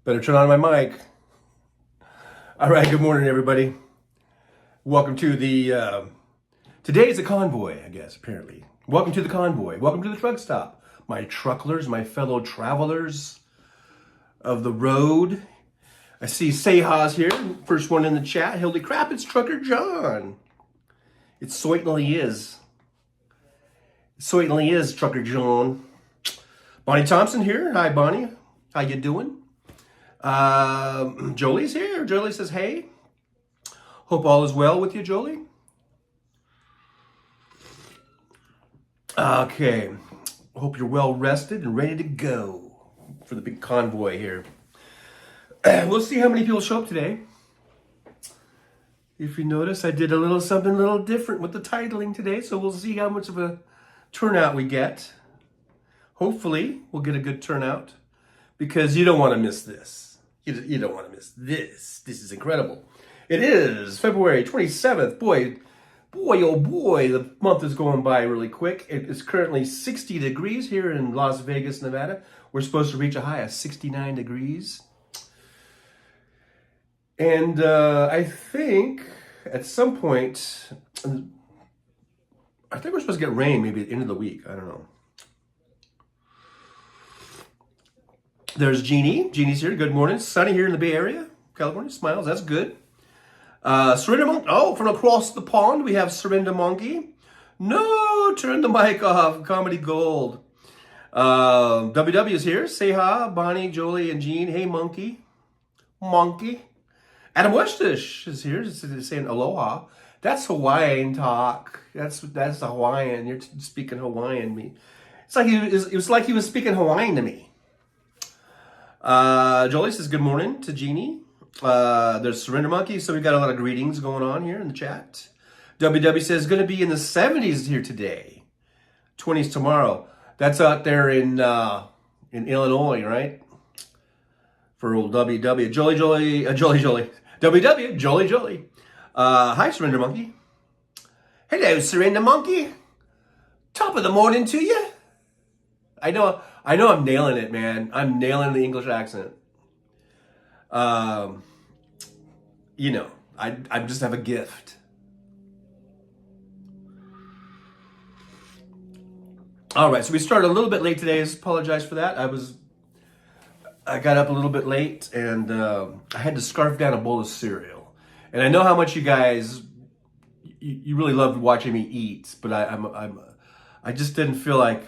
Better turn on my mic. All right, good morning, everybody. Welcome to the, today's a convoy, I guess, apparently. Welcome to the convoy. Welcome to the truck stop. My trucklers, my fellow travelers of the road. I see Seha's here, first one in the chat. Holy crap, it's Trucker John. It certainly is. It certainly is, Trucker John. Bonnie Thompson here. Hi, Bonnie. How you doing? Jolie's here. Jolie says, hey. Hope all is well with you, Jolie. Okay. Hope you're well rested and ready to go for the big convoy here. We'll see how many people show up today. If you notice, I did something a little different with the titling today, so we'll see how much of a turnout we get. Hopefully, we'll get a good turnout because you don't want to miss this. You don't want to miss this. This is incredible. It is February 27th. Boy, oh boy, the month is going by really quick. It is currently 60 degrees here in Las Vegas, Nevada. We're supposed to reach a high of 69 degrees. And I think at some point, I think we're supposed to get rain maybe at the end of the week. I don't know. There's Jeannie. Jeannie's here. Good morning. Sunny here in the Bay Area. California. Smiles. That's good. Surrender Monkey. Oh, from across the pond, we have Surrender Monkey. No, turn the mic off. Comedy Gold. WW is here. Say hi. Bonnie, Jolie, and Jean. Hey, Monkey. Monkey. Adam Westish is here. Saying aloha. That's Hawaiian talk. That's the Hawaiian. You're speaking Hawaiian. It was like he was speaking Hawaiian to me. Jolie says good morning to Jeannie. There's Surrender Monkey, so we got a lot of greetings going on here in the chat. WW says going to be in the 70s here today, 20s tomorrow. That's out there in Illinois, right? For old WW. Jolie. WW, Jolie. Hi, Surrender Monkey. Hello, Surrender Monkey. Top of the morning to you. I know I'm nailing it, man. I'm nailing the English accent. I just have a gift. All right, so we started a little bit late today. I apologize for that. I got up a little bit late and I had to scarf down a bowl of cereal. And I know how much you guys you really loved watching me eat, but I just didn't feel like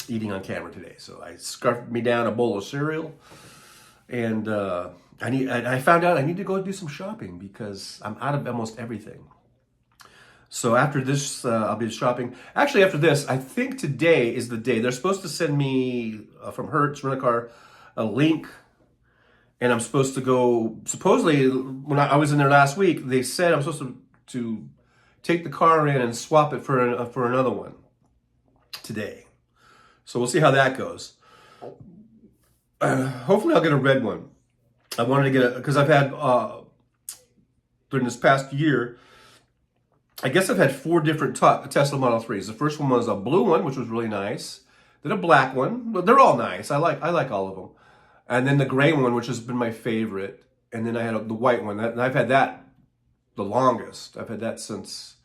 eating on camera today, so I scarfed me down a bowl of cereal, and I found out I need to go do some shopping because I'm out of almost everything. So after this, I'll be shopping. Actually, after this, I think today is the day. They're supposed to send me from Hertz Rent-A-Car a link, and I'm supposed to go. Supposedly, when I was in there last week, they said I'm supposed to take the car in and swap it for another one today. So we'll see how that goes. Hopefully I'll get a red one. I wanted to get because I've had, during this past year, I guess I've had 4 different Tesla Model 3s. The first one was a blue one, which was really nice. Then a black one. They're all nice. I like all of them. And then the gray one, which has been my favorite. And then I had the white one. And I've had that the longest. I've had that since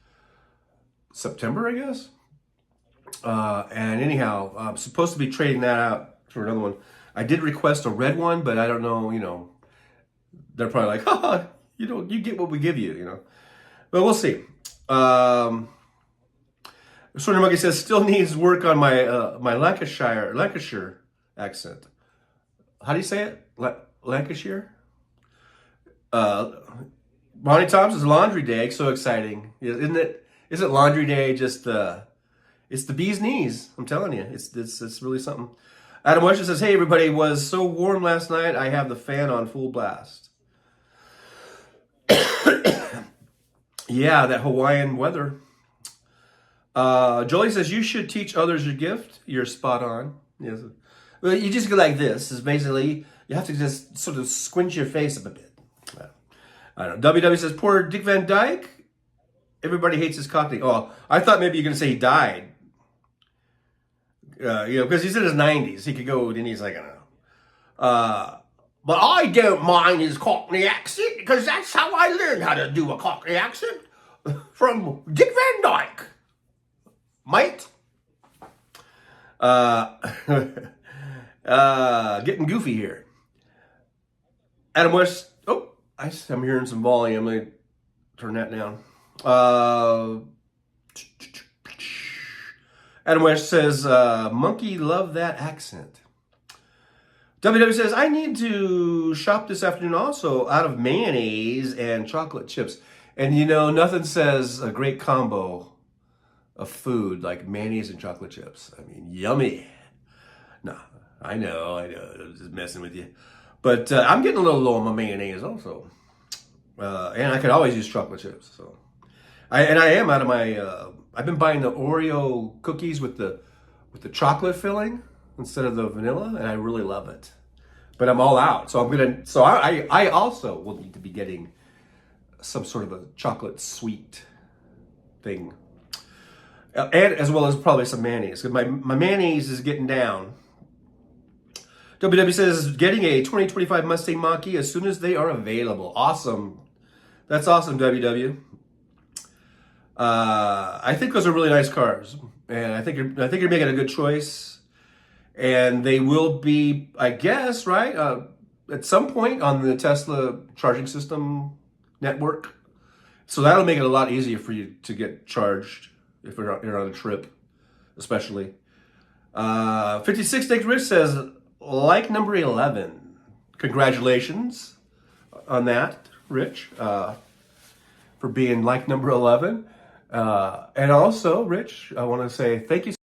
September, I guess. And anyhow, I'm supposed to be trading that out for another one. I did request a red one, but I don't know, they're probably like, haha, you get what we give you, But we'll see. Sorry, Monkey says, still needs work on my my Lancashire accent. How do you say it? Lancashire? Bonnie Thompson's laundry day, so exciting. Isn't it? Isn't laundry day just it's the bee's knees. I'm telling you, it's really something. Adam Wesher says, hey, everybody, was so warm last night, I have the fan on full blast. Yeah, that Hawaiian weather. Jolie says, you should teach others your gift. You're spot on. Yes. Well, you just go like this. Is basically, you have to just sort of squint your face up a bit. I don't know. WW says, poor Dick Van Dyke. Everybody hates his cockney. Oh, I thought maybe you're going to say he died. Because he's in his 90s. He could go, and he's like, I don't know. But I don't mind his Cockney accent because that's how I learned how to do a Cockney accent from Dick Van Dyke. Mate. Getting goofy here. Adam West. Oh, I'm hearing some volume. Let me turn that down. Adam West says, monkey love that accent. WW says, I need to shop this afternoon also out of mayonnaise and chocolate chips. And you know, nothing says a great combo of food like mayonnaise and chocolate chips. I mean, yummy. No, I know, I'm just messing with you. But I'm getting a little low on my mayonnaise also. And I could always use chocolate chips. So, I am out of my, I've been buying the Oreo cookies with the chocolate filling instead of the vanilla, and I really love it. But I'm all out, so I also will need to be getting some sort of a chocolate sweet thing, and as well as probably some mayonnaise, because my mayonnaise is getting down. WW says getting a 2025 Mustang Mach-E as soon as they are available. Awesome, that's awesome, WW. I think those are really nice cars, and I think you're making a good choice. And they will be, I guess, right, at some point on the Tesla charging system network. So that'll make it a lot easier for you to get charged if you're on a trip, especially. 56 Nick Rich says, like number 11. Congratulations on that, Rich, for being like number 11. And also, Rich, I want to say thank you.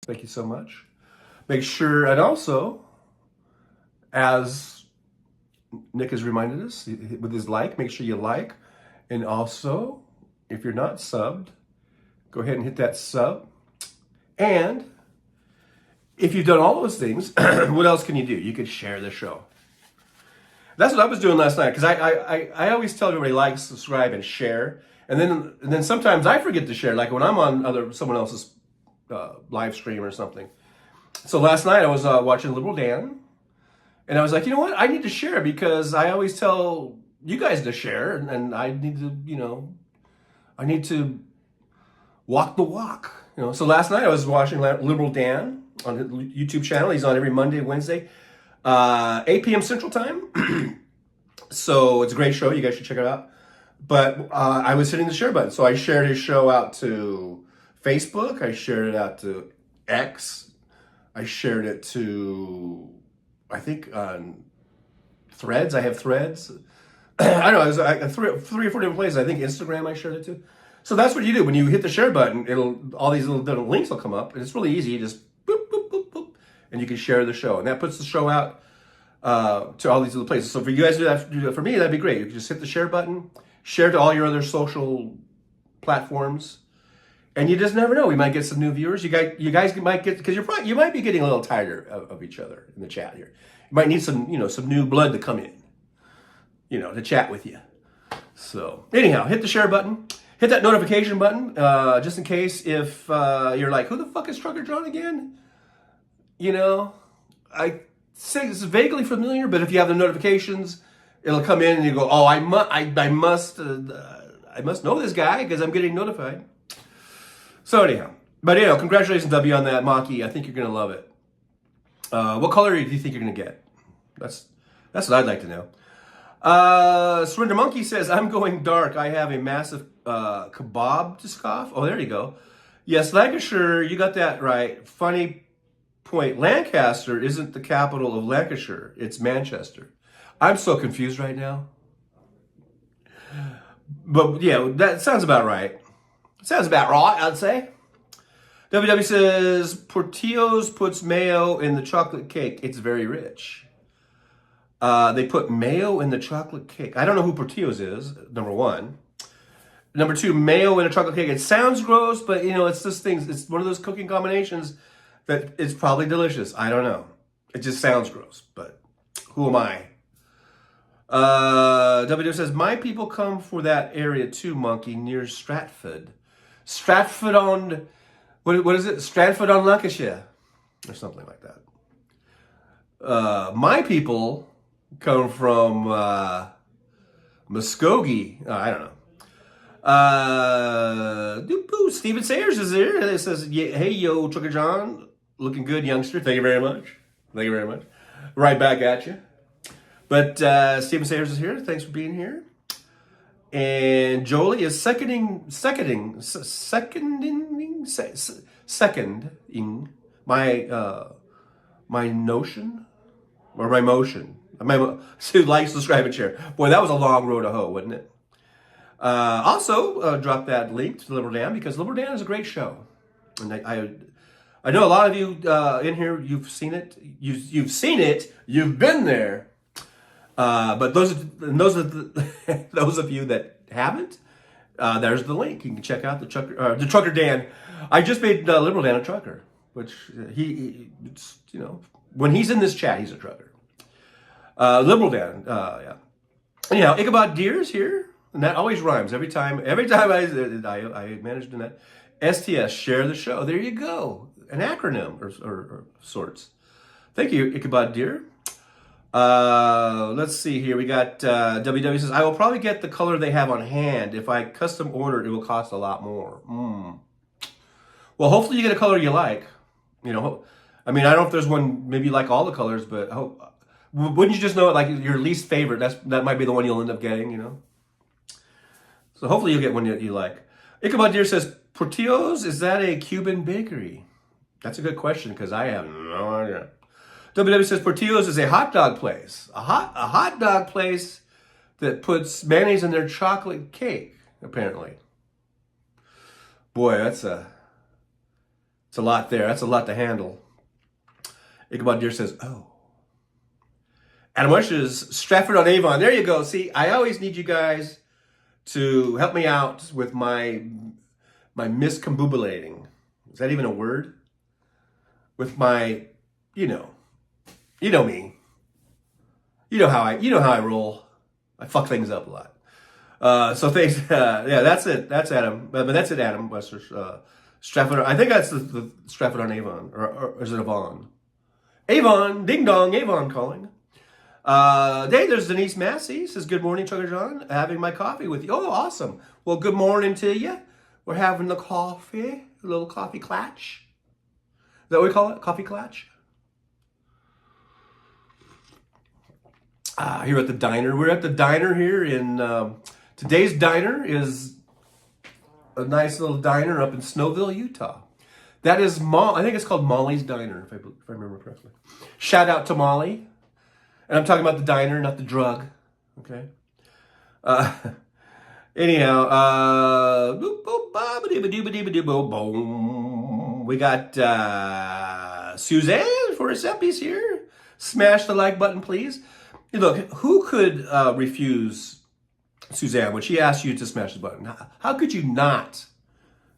Thank you so much. Make sure, and also, as Nick has reminded us with his like, make sure you like. And also, if you're not subbed, go ahead and hit that sub. And if you've done all those things, what else can you do? You could share the show. That's what I was doing last night, because I always tell everybody like, subscribe, and share. And then sometimes I forget to share, like when I'm on someone else's live stream or something. So last night I was watching Liberal Dan, and I was like, you know what? I need to share, because I always tell you guys to share, and I need to, I need to walk the walk. So last night I was watching Liberal Dan on his YouTube channel. He's on every Monday, Wednesday, 8 p.m. Central Time. So it's a great show. You guys should check it out. But I was hitting the share button, so I shared his show out to Facebook, I shared it out to X, I shared it to, I think, on Threads. I have Threads. I don't know, it was three or four different places. I think Instagram I shared it to. So that's what you do. When you hit the share button, all these little different links will come up, and it's really easy. You just boop, boop, boop, boop, and you can share the show. And that puts the show out to all these little places. So for you guys to do that for me, that'd be great. You can just hit the share button, share to all your other social platforms. And you just never know. We might get some new viewers. You guys might get, because you might be getting a little tired of each other in the chat here. You might need some new blood to come in, to chat with you. So anyhow, hit the share button, hit that notification button, just in case if you're like, who the fuck is Trucker John again? I say this is vaguely familiar, but if you have the notifications, it'll come in and you go, oh, I must know this guy because I'm getting notified. So anyhow, but congratulations, W, on that Mach-E. I think you're gonna love it. What color do you think you're gonna get? That's what I'd like to know. Surrender Monkey says, I'm going dark. I have a massive kebab to scoff. Oh, there you go. Yes, Lancashire, you got that right. Funny point. Lancaster isn't the capital of Lancashire. It's Manchester. I'm so confused right now. But yeah, that sounds about right. Sounds about right, I'd say. WW says, Portillo's puts mayo in the chocolate cake. It's very rich. They put mayo in the chocolate cake. I don't know who Portillo's is, number one. Number two, mayo in a chocolate cake. It sounds gross, but it's this thing. It's one of those cooking combinations that it's probably delicious. I don't know. It just sounds gross, but who am I? WW says, my people come for that area too, Monkey, near Stratford. Stratford on, what is it? Stratford on Lancashire, or something like that. My people come from Muskogee. I don't know. Steven Sayers is here. It says, yeah, hey, yo, Trucker John. Looking good, youngster. Thank you very much. Thank you very much. Right back at you. But Steven Sayers is here. Thanks for being here. And Jolie is seconding my notion or my motion. Like, subscribe, and share. Boy, that was a long road to hoe, wasn't it? Also, drop that link to Liberal Dan, because Liberal Dan is a great show, and I know a lot of you in here, you've seen it. You've seen it. You've been there. But those of you that haven't, there's the link. You can check out the Trucker Dan. I just made Liberal Dan a trucker, which it's, when he's in this chat, he's a trucker. Liberal Dan, yeah. Anyhow, Ichabod Deer's here, and that always rhymes every time. Every time I manage to do that. STS, share the show. There you go, an acronym or sorts. Thank you, Ichabod Deer. Let's see here. We got WW says, I will probably get the color they have on hand. If I custom order, it will cost a lot more. Well, hopefully you get a color you like. I mean, I don't know if there's one, maybe you like all the colors, but wouldn't you just know it, like your least favorite? That might be the one you'll end up getting, So hopefully you'll get one you like. Ichabod Deer says, Portillo's, is that a Cuban bakery? That's a good question, because I have no idea. WW says Portillo's is a hot dog place. A hot dog place that puts mayonnaise in their chocolate cake, apparently. Boy, it's a lot there. That's a lot to handle. Ichabod Deer says, oh. Adam Rush is Stratford-on-Avon. There you go. See, I always need you guys to help me out with my miscombobulating. Is that even a word? With my, you know me. You know how I roll. I fuck things up a lot. So thanks. Yeah, that's it. That's Adam. But that's it, Adam Wester. Stratford. I think that's the Stratford-on-Avon, or is it Avon? Avon, ding dong, Avon calling. Hey, there's Denise Massey. Says, good morning, Trucker John. Having my coffee with you. Oh, awesome. Well, good morning to you. We're having the coffee, a little coffee clatch. Is that what we call it? Coffee clatch? Here at the diner. We're at the diner here in, today's diner is a nice little diner up in Snowville, Utah. That is, I think it's called Molly's Diner, if I remember correctly. Shout out to Molly. And I'm talking about the diner, not the drug. Okay. Anyhow, we got Suzanne for recipes here. Smash the like button, please. Hey, look, who could refuse Suzanne when she asked you to smash the button? How could you not?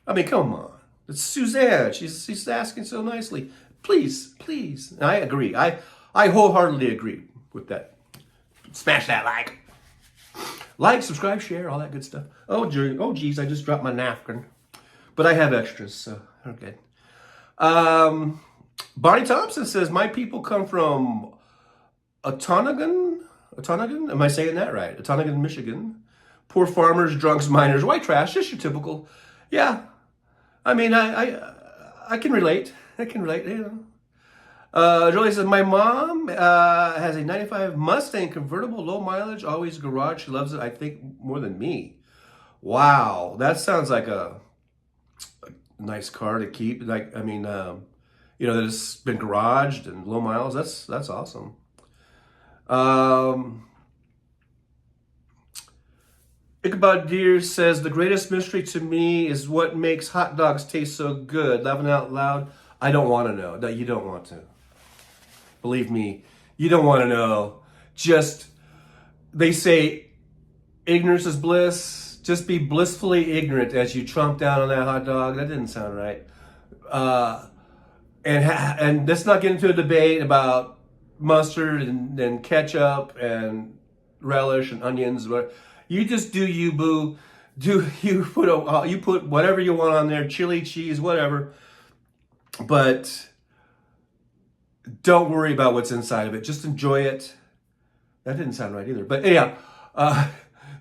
I mean, come on. It's Suzanne. She's asking so nicely. Please, please. And I agree. I wholeheartedly agree with that. Smash that like. Like, subscribe, share, all that good stuff. Oh, geez, I just dropped my napkin. But I have extras, so okay. Bonnie Thompson says, my people come from Otonagon? Am I saying that right? Otonagon, Michigan. Poor farmers, drunks, miners, white trash, just your typical. Yeah. I mean, I can relate. Jolie says, my mom has a 95 Mustang convertible, low mileage, always garage. She loves it, I think, more than me. Wow, that sounds like a nice car to keep. Like, I mean, that it's been garaged and low miles. That's awesome. Ichabod Deer says, the greatest mystery to me is what makes hot dogs taste so good. Laughing out loud, I don't want to know. No, you don't want to. Believe me, you don't want to know. Just, they say, ignorance is bliss. Just be blissfully ignorant as you chomp down on that hot dog. That didn't sound right. And let's not get into a debate about mustard and ketchup and relish and onions. You just do you, boo. You put whatever you want on there, chili, cheese, whatever. But don't worry about what's inside of it. Just enjoy it. That didn't sound right either. But yeah,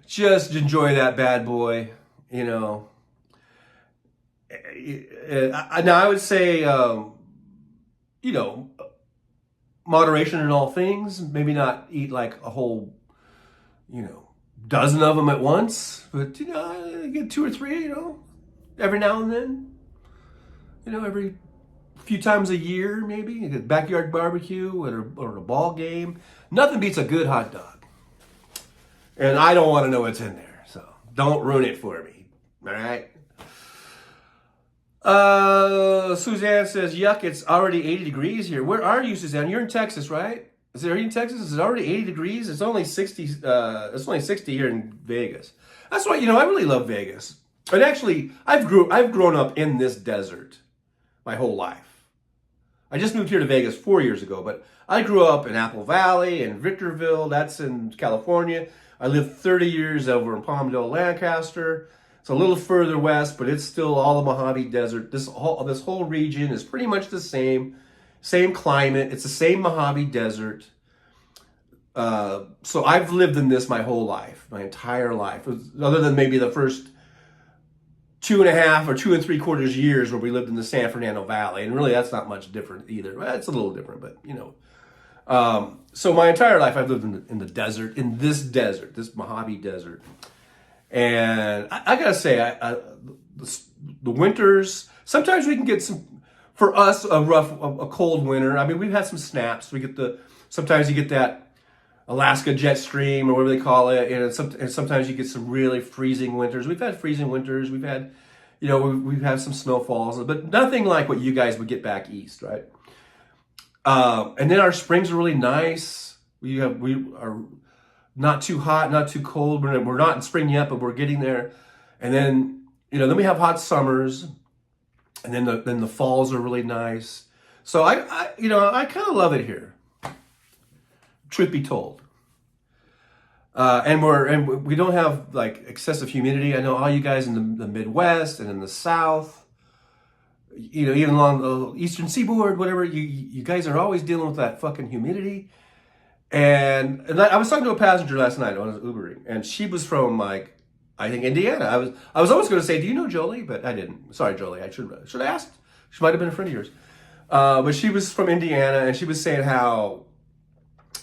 just enjoy that bad boy. You know. Now I would say, you know, moderation in all things. Maybe not eat like a whole, you know, dozen of them at once. But, you know, get 2 or 3, you know, every now and then. You know, every few times a year, maybe. A backyard barbecue or a ball game. Nothing beats a good hot dog. And I don't want to know what's in there. So don't ruin it for me. All right? Suzanne says, yuck, it's already 80 degrees here. Where are you, Suzanne? You're in Texas, right? Are you in Texas? Is it already 80 degrees? It's only 60, it's only 60 here in Vegas. That's why, you know, I really love Vegas. And actually, I've grown up in this desert my whole life. I just moved here to Vegas 4 years ago, but I grew up in Apple Valley and Victorville. That's in California. I lived 30 years over in Palmdale, Lancaster. It's a little further west, but it's still all the Mojave Desert. This whole region is pretty much the same climate. It's the same Mojave Desert. So I've lived in this my whole life, my entire life, other than maybe the first 2.5 or 2 3/4 years where we lived in the San Fernando Valley. And really, that's not much different either. Well, it's a little different, but you know. So my entire life I've lived in the desert, in this desert, this Mojave Desert. And I gotta say, the winters, sometimes we can get some, for us, a cold winter. I mean, we've had some snaps. Sometimes you get that Alaska jet stream or whatever they call it. And sometimes you get some really freezing winters. We've had freezing winters. We've had, you know, we've had some snowfalls, but nothing like what you guys would get back east, right? And then our springs are really nice. We are not too hot, not too cold. We're not in spring yet, but we're getting there. And then, you know, then we have hot summers, and then the falls are really nice. So I you know, I kind of love it here. Truth be told. And we don't have like excessive humidity. I know all you guys in the Midwest and in the South, you know, even along the Eastern Seaboard, whatever, you guys are always dealing with that fucking humidity. And I was talking to a passenger last night when I was Ubering, and she was from like, I think Indiana. I was almost going to say, do you know Jolie? But I didn't. Sorry, Jolie. I should have asked. She might have been a friend of yours. But she was from Indiana, and she was saying how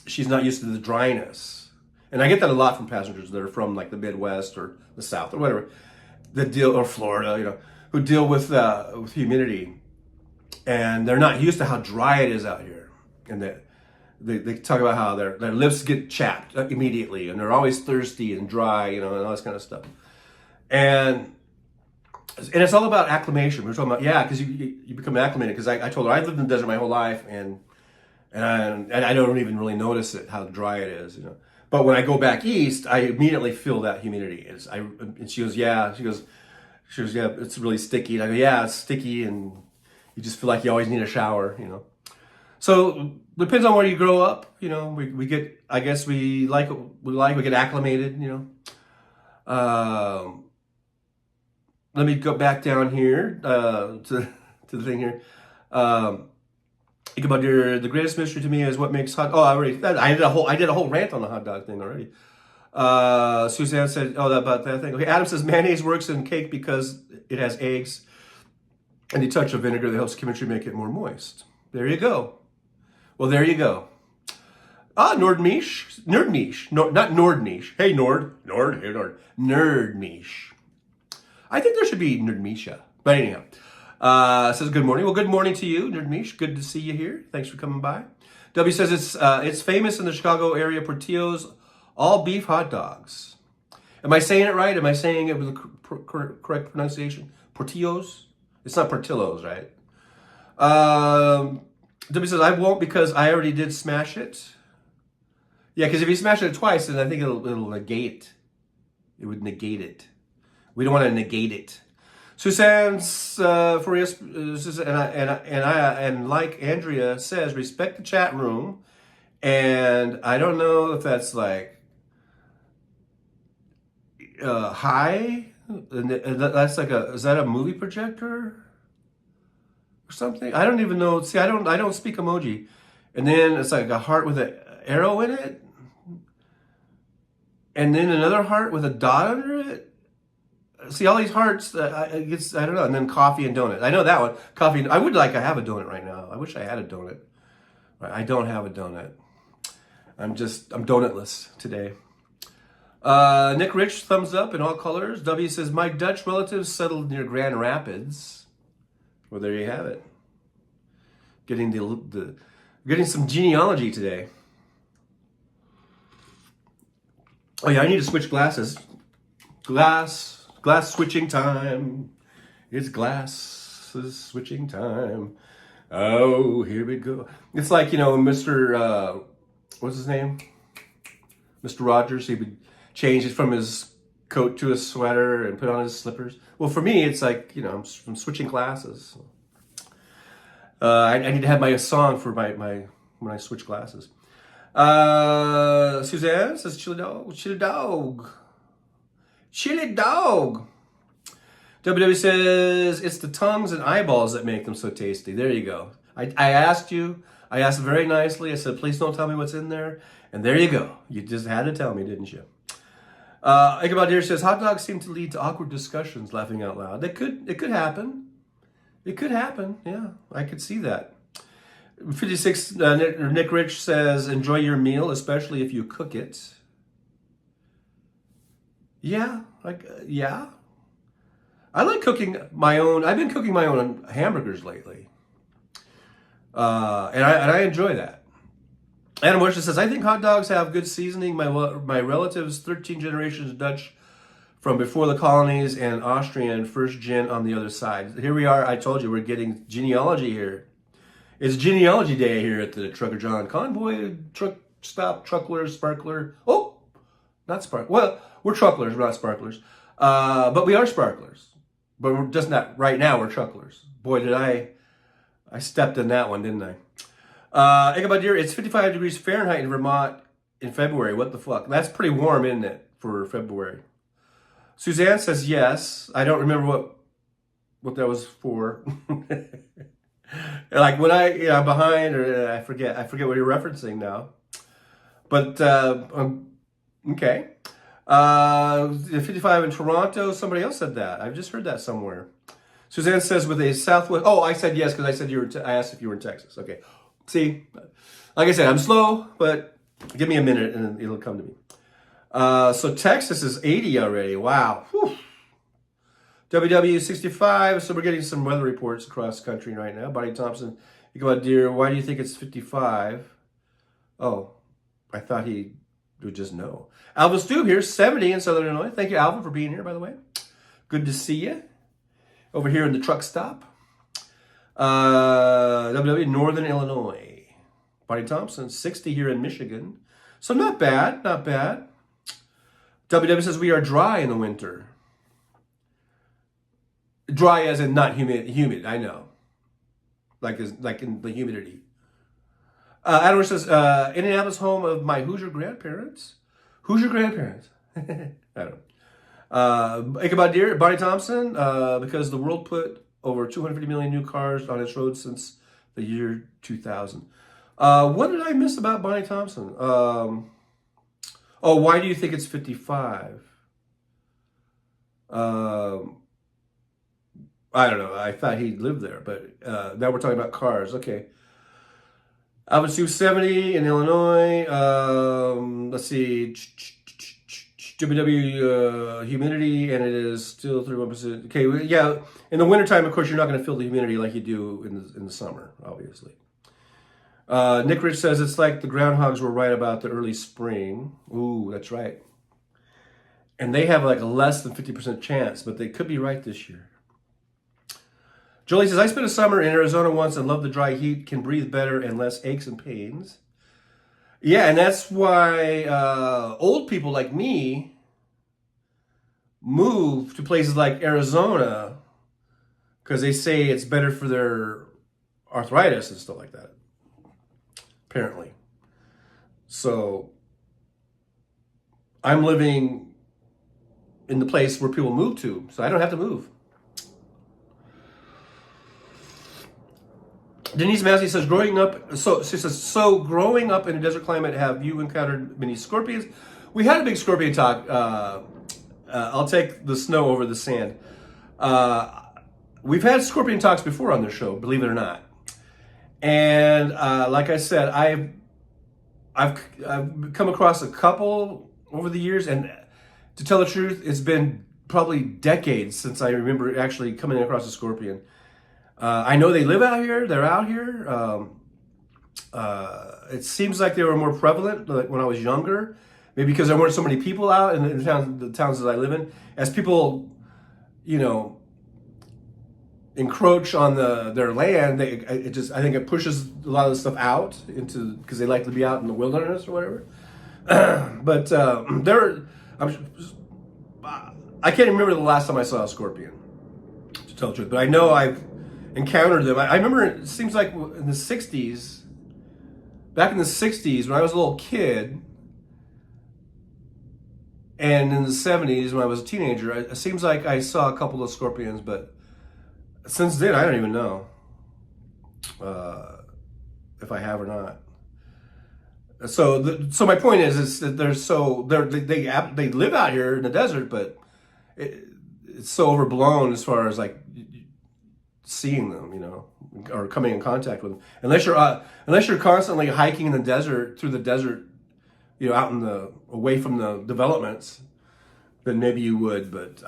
she's not used to the dryness. And I get that a lot from passengers that are from like the Midwest or the South or whatever, or Florida, you know, who deal with humidity, and they're not used to how dry it is out here, and that. They talk about how their lips get chapped immediately, and they're always thirsty and dry, you know, and all this kind of stuff. And it's all about acclimation. We're talking about, yeah, because you become acclimated. Because I told her I've lived in the desert my whole life, and I don't even really notice it, how dry it is, you know. But when I go back east, I immediately feel that humidity. And she goes, yeah, yeah, it's really sticky. And I go, yeah, it's sticky, and you just feel like you always need a shower, you know. So depends on where you grow up, you know. We get, I guess we get acclimated, you know. Let me go back down here to the thing here. Think about the greatest mystery to me is what makes hot. Oh, I did a whole rant on the hot dog thing already. Suzanne said, about that thing. Okay, Adam says mayonnaise works in cake because it has eggs and a touch of vinegar that helps chemistry make it more moist. There you go. Well, there you go. Nordniche. Not Nordniche. Hey, Nord. Nerdniche. I think there should be Nerdmisha. But anyhow, says good morning. Well, good morning to you, Nerdniche. Good to see you here. Thanks for coming by. W says it's famous in the Chicago area, Portillo's all beef hot dogs. Am I saying it right? Am I saying it with the correct pronunciation? Portillo's? It's not Portillo's, right? W says, I won't because I already did smash it. Yeah, because if you smash it twice, then I think it'll negate. It would negate it. We don't want to negate it. Suzanne's Farias, and like Andrea says, respect the chat room. And I don't know if that's like hi. That's like is that a movie projector? Something I don't even know. See, I don't speak emoji, and then it's like a heart with an arrow in it, and then another heart with a dot under it. See all these hearts. I don't know. And then coffee and donut. I know that one. Coffee. I would like to have a donut right now. I wish I had a donut. I don't have a donut. I'm donutless today. Nick Rich, thumbs up in all colors. W says, my Dutch relatives settled near Grand Rapids. Well, there you have it. Getting getting some genealogy today. Oh yeah, I need to switch glasses. Glass switching time. It's glasses switching time. Oh, here we go. It's like, Mr. What's his name? Mr. Rogers. He would change it from his coat to a sweater and put on his slippers. Well, for me, it's like, I'm switching glasses. I need to have my song for my when I switch glasses. Suzanne says, chili dog. WW says, it's the tongues and eyeballs that make them so tasty. There you go. I asked very nicely. I said, please don't tell me what's in there. And there you go. You just had to tell me, didn't you? Ichabod Deer says, hot dogs seem to lead to awkward discussions, laughing out loud. It could happen. It could happen. Yeah, I could see that. 56, Nick Rich says, enjoy your meal, especially if you cook it. Yeah, I like cooking my own. I've been cooking my own hamburgers lately. And I enjoy that. Adam Worcester says, I think hot dogs have good seasoning. My relatives, 13 generations Dutch from before the colonies and Austrian, first gen on the other side. Here we are. I told you we're getting genealogy here. It's genealogy day here at the Trucker John Convoy truck stop, truckler, sparkler. Oh, not sparkler. Well, we're trucklers, we're not sparklers. But we are sparklers. But we're just not, right now we're trucklers. Boy, did I stepped in that one, didn't I? Ichabod Deer, it's 55 degrees Fahrenheit in Vermont in February. What the fuck? That's pretty warm, isn't it, for February? Suzanne says yes. I don't remember what that was for. Like when I'm behind, or I forget what you're referencing now. But okay. 55 in Toronto. Somebody else said that. I've just heard that somewhere. Suzanne says with a Southwest. Oh, I said yes because I said I asked if you were in Texas. Okay. See, like I said, I'm slow, but give me a minute and it'll come to me. So Texas is 80 already. Wow. Whew. WW 65. So we're getting some weather reports across the country right now. Bonnie Thompson, you go out, dear. Why do you think it's 55? Oh, I thought he would just know. Alvin Stube here, 70 in Southern Illinois. Thank you, Alvin, for being here, by the way. Good to see you over here in the truck stop. WW Northern Illinois. Bonnie Thompson, 60 here in Michigan. So not bad, not bad. WW says we are dry in the winter. Dry as in not humid, I know. Like in the humidity. Adam says, Indianapolis, home of my Hoosier grandparents. Who's your grandparents? I don't know. Ichabod Deer, Bonnie Thompson, because the world put over 250 million new cars on its roads since the year 2000. What did I miss about Bonnie Thompson? Why do you think it's 55? I don't know. I thought he lived there, but now we're talking about cars. Okay. Alvin Sioux 70 in Illinois. Let's see. WW humidity, and it is still 31%. Okay, yeah. In the wintertime, of course, you're not going to feel the humidity like you do in the summer, obviously. Nick Rich says it's like the groundhogs were right about the early spring. Ooh, that's right. And they have like a less than 50% chance, but they could be right this year. Jolie says, I spent a summer in Arizona once and love the dry heat, can breathe better and less aches and pains. Yeah, and that's why old people like me move to places like Arizona because they say it's better for their arthritis and stuff like that, apparently. So I'm living in the place where people move to, so I don't have to move. Denise Massey says, growing up, so growing up in a desert climate, have you encountered many scorpions? We had a big scorpion talk. I'll take the snow over the sand. We've had scorpion talks before on this show, believe it or not. And like I said, I've come across a couple over the years, and to tell the truth, it's been probably decades since I remember actually coming across a scorpion. I know they live out here. They're out here. It seems like they were more prevalent like when I was younger. Maybe because there weren't so many people out in the towns that I live in. As people, encroach on their land, I think it pushes a lot of the stuff out into because they like to be out in the wilderness or whatever. But I can't remember the last time I saw a scorpion, to tell the truth. But I know I've encountered them. I remember it seems like in the 60s, back in the 60s when I was a little kid, and in the 70s when I was a teenager, it seems like I saw a couple of scorpions, but since then I don't even know if I have or not. So my point is that they live out here in the desert, but it's so overblown as far as like seeing them, or coming in contact with them. Unless you're constantly hiking in the desert, through the desert, out away from the developments, then maybe you would. But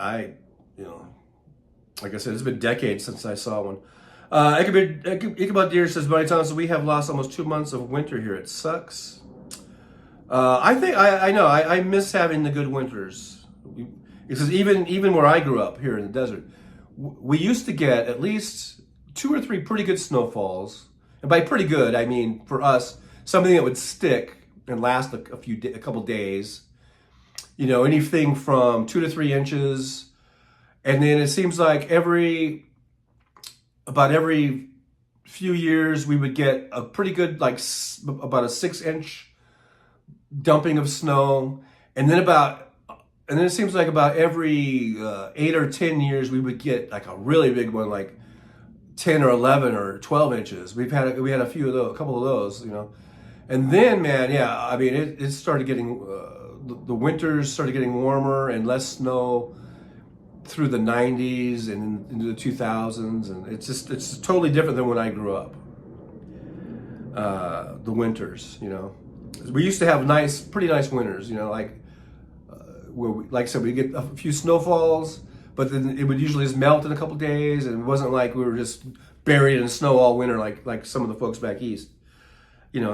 like I said, it's been decades since I saw one. Ichabod Deer says, Bonnie Thompson, we have lost almost 2 months of winter here. It sucks. I miss having the good winters. Because even where I grew up here in the desert, we used to get at least 2 or 3 pretty good snowfalls. And by pretty good, I mean, for us, something that would stick and last a couple days. Anything from 2 to 3 inches. And then it seems like about every few years, we would get a pretty good, like about a 6-inch dumping of snow. And then it seems like about every 8 or 10 years, we would get like a really big one, like 10 or 11 or 12 inches. We had a few of those, a couple of those, And then, man, yeah, I mean, it started getting, the winters started getting warmer and less snow through the 90s and into the 2000s. And it's totally different than when I grew up. The winters, We used to have pretty nice winters, like I said, we get a few snowfalls, but then it would usually just melt in a couple days. And it wasn't like we were just buried in snow all winter like some of the folks back east.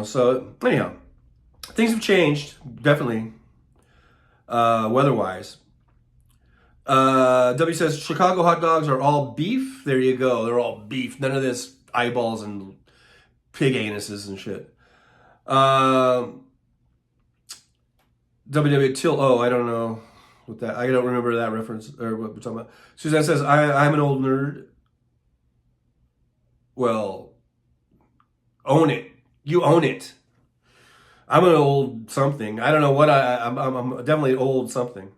So anyhow, things have changed, definitely, weather-wise. W says, Chicago hot dogs are all beef. There you go. They're all beef. None of this eyeballs and pig anuses and shit. WW Till, I don't know what that, I don't remember that reference, or what we're talking about. Suzanne says, I'm an old nerd. Well, own it. You own it. I'm an old something. I don't know what I'm definitely old something.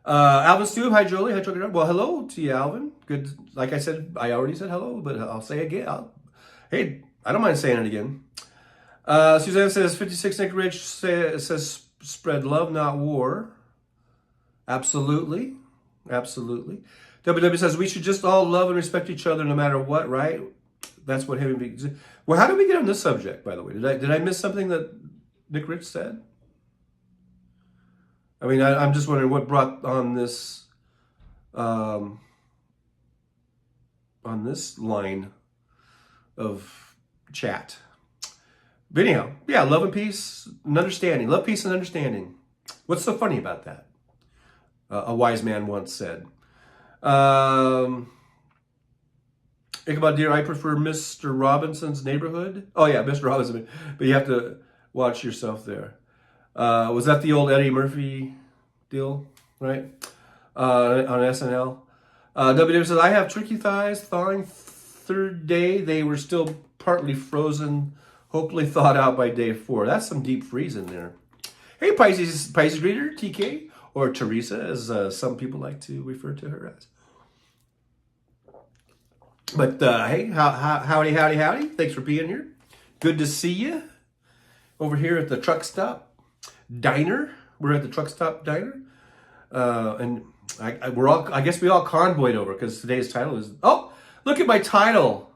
Alvin Stu, hi Jolie, hi Jolie. Well, hello to you, Alvin. Good. Like I said, I already said hello, but I'll say it again. Hey, I don't mind saying it again. Suzanne says 56 Nick Rich says spread love, not war. Absolutely. WW says we should just all love and respect each other no matter what, right? That's what heaven be. Well, how did we get on this subject, by the way? Did I miss something that Nick Rich said? I mean, I'm just wondering what brought on this line of chat. But anyhow, yeah, love and peace and understanding. Love, peace, and understanding. What's so funny about that? A wise man once said. Ichabod Deer, I prefer Mr. Robinson's Neighborhood. Oh yeah, Mr. Robinson. But you have to watch yourself there. Was that the old Eddie Murphy deal, right? On SNL. WW says, I have turkey thighs thawing 3rd day. They were still partly frozen, hopefully thawed out by day 4. That's some deep freeze in there. Hey, Pisces reader, TK, or Teresa, as some people like to refer to her as. But hey, howdy. Thanks for being here. Good to see you over here at the truck stop diner. We're at the truck stop diner, and I guess we all convoyed over because today's title is. Oh, look at my title.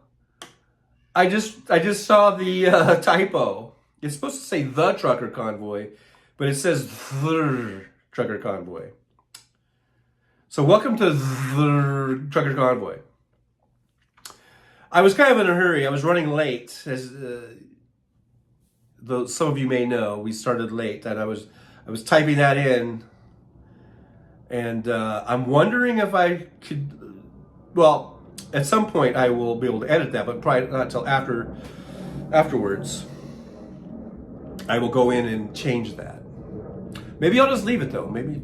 I just saw the typo. It's supposed to say the trucker convoy, but it says the trucker convoy. So welcome to the trucker convoy. I was kind of in a hurry. I was running late, as though some of you may know. We started late, and I was typing that in, and I'm wondering if I could. Well, at some point I will be able to edit that, but probably not until afterwards. I will go in and change that. Maybe I'll just leave it though. Maybe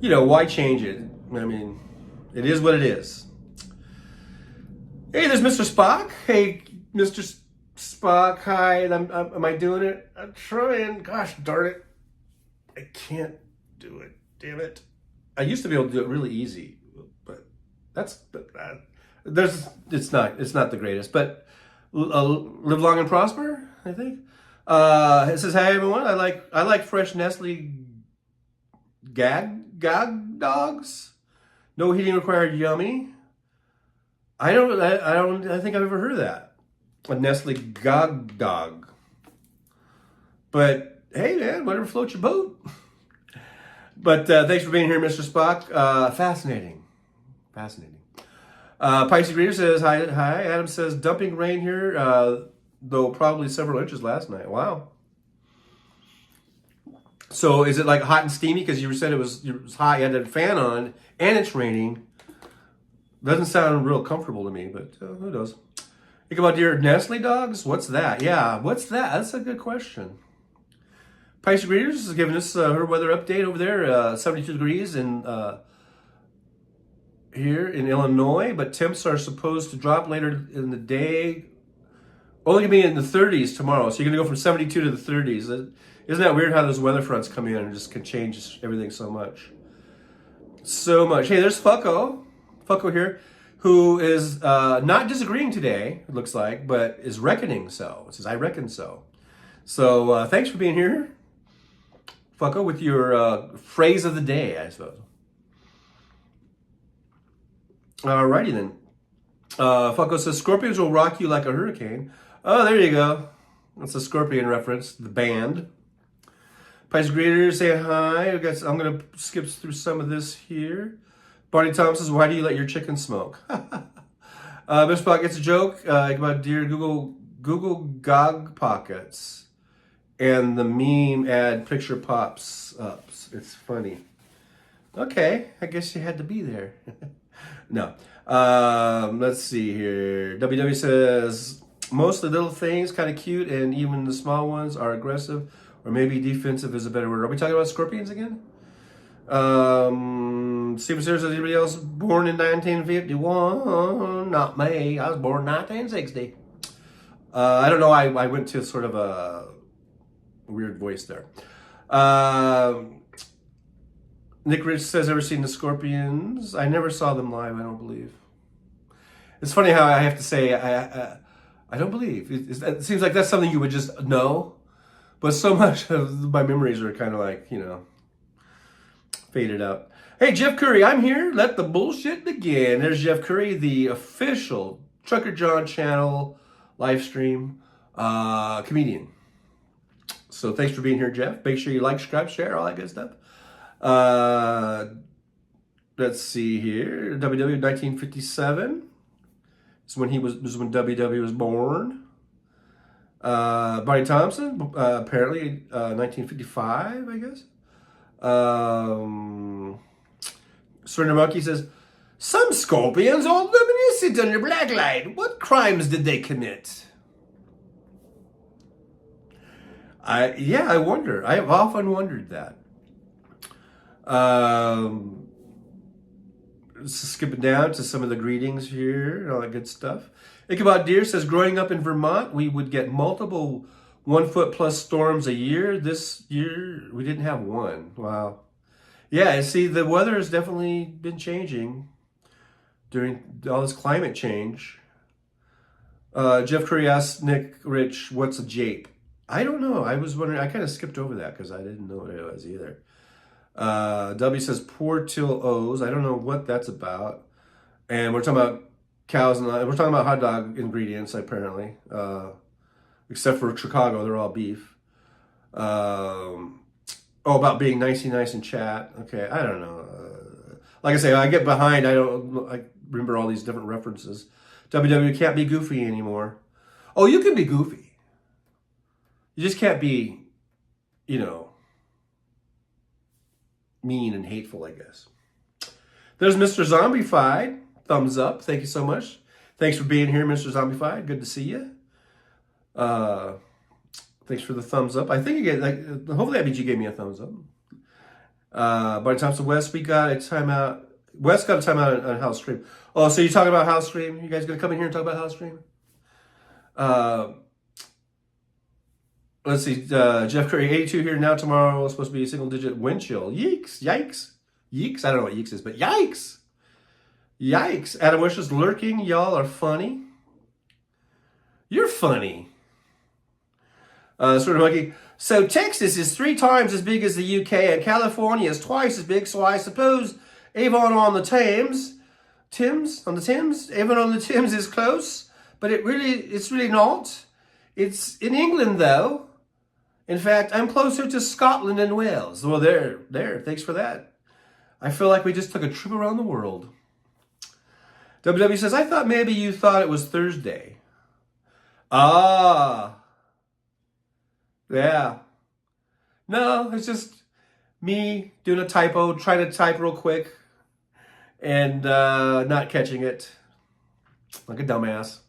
why change it? I mean, it is what it is. Hey, there's Mr. Spock. Hey, Mr. Spock. Hi. Am I doing it? I'm trying. Gosh darn it. I can't do it. Damn it. I used to be able to do it really easy, but it's not the greatest. But live long and prosper, I think. It says, "Hi everyone. I like fresh Nestle gag dogs. No heating required. Yummy." I think I've ever heard of that. A Nestle Gog Dog. But hey man, whatever floats your boat. But thanks for being here, Mr. Spock. Fascinating. Pisces Reader says, hi. Adam says, dumping rain here, though probably several inches last night. Wow. So is it like hot and steamy? Because you said it was hot, you had a fan on, and it's raining. Doesn't sound real comfortable to me, but who knows? Think about your Nestle dogs? What's that? Yeah, what's that? That's a good question. Pisces Readers is giving us her weather update over there. 72 degrees in here in Illinois, but temps are supposed to drop later in the day. Only going to be in the 30s tomorrow, so you're going to go from 72 to the 30s. Isn't that weird how those weather fronts come in and just can change everything so much? Hey, there's Fucko here, who is not disagreeing today, it looks like, but is reckoning so. It says, I reckon so. So thanks for being here, Fucko, with your phrase of the day, I suppose. Alrighty then. Fucko says, Scorpions will rock you like a hurricane. Oh, there you go. That's a Scorpion reference, the band. Pisces Greeters say hi. I'm going to skip through some of this here. Barney Thompson says, why do you let your chicken smoke? Mr. Spock gets a joke about dear Google Gog Pockets. And the meme ad picture pops up. It's funny. Okay, I guess you had to be there. No. Let's see here. WW says, most of the little things kind of cute, and even the small ones are aggressive, or maybe defensive is a better word. Are we talking about scorpions again? Steven says, anybody else born in 1951? Not me. I was born in 1960. I don't know. I went to sort of a weird voice there. Nick Rich says, ever seen the Scorpions? I never saw them live, I don't believe. It's funny how I have to say, I don't believe. It seems like that's something you would just know. But so much of my memories are kind of like, faded out. Hey, Jeff Curry, I'm here. Let the bullshit begin. There's Jeff Curry, the official Trucker John channel live stream comedian. So thanks for being here, Jeff. Make sure you like, subscribe, share, all that good stuff. Let's see here. WW 1957. This is when when WW was born. Barney Thompson, apparently 1955, I guess. Surrender Monkey says, some scorpions are luminescent under black light. What crimes did they commit? I wonder. I have often wondered that. Skipping down to some of the greetings here and all that good stuff. Ichabod Deer says, growing up in Vermont, we would get multiple 1 foot plus storms a year. This year, we didn't have one. Wow. Yeah, see, the weather has definitely been changing during all this climate change. Jeff Curry asked Nick Rich, what's a jape? I don't know. I was wondering. I kind of skipped over that because I didn't know what it was either. W says poor till O's. I don't know what that's about. And we're talking about cows and we're talking about hot dog ingredients apparently. Except for Chicago, they're all beef. About being nicey nice in chat. Okay, I don't know. Like I say, I get behind. I remember all these different references. WW can't be goofy anymore. Oh, you can be goofy. You just can't be, mean and hateful, I guess. There's Mr. Zombified. Thumbs up. Thank you so much. Thanks for being here, Mr. Zombified. Good to see you. Thanks for the thumbs up. I think you get, hopefully that means you gave me a thumbs up. Barney Thompson West, we got a timeout. West got a timeout on House Stream. Oh, so you're talking about House Stream? You guys gonna come in here and talk about House Stream? Let's see. Jeff Curry, 82 here now. Tomorrow supposed to be a single-digit wind chill. Yeeks, yikes, yeeks. I don't know what yeeks is, but yikes, yikes. Adam Wishes lurking. Y'all are funny. You're funny. Sort of monkey. So Texas is 3 times as big as the UK, and California is twice as big. So I suppose Avon on the Thames, Avon on the Thames is close, but it's really not. It's in England though. In fact, I'm closer to Scotland and Wales. Well, there. Thanks for that. I feel like we just took a trip around the world. WW says, I thought maybe you thought it was Thursday. Ah. Yeah. No, it's just me doing a typo, trying to type real quick, and not catching it. Like a dumbass.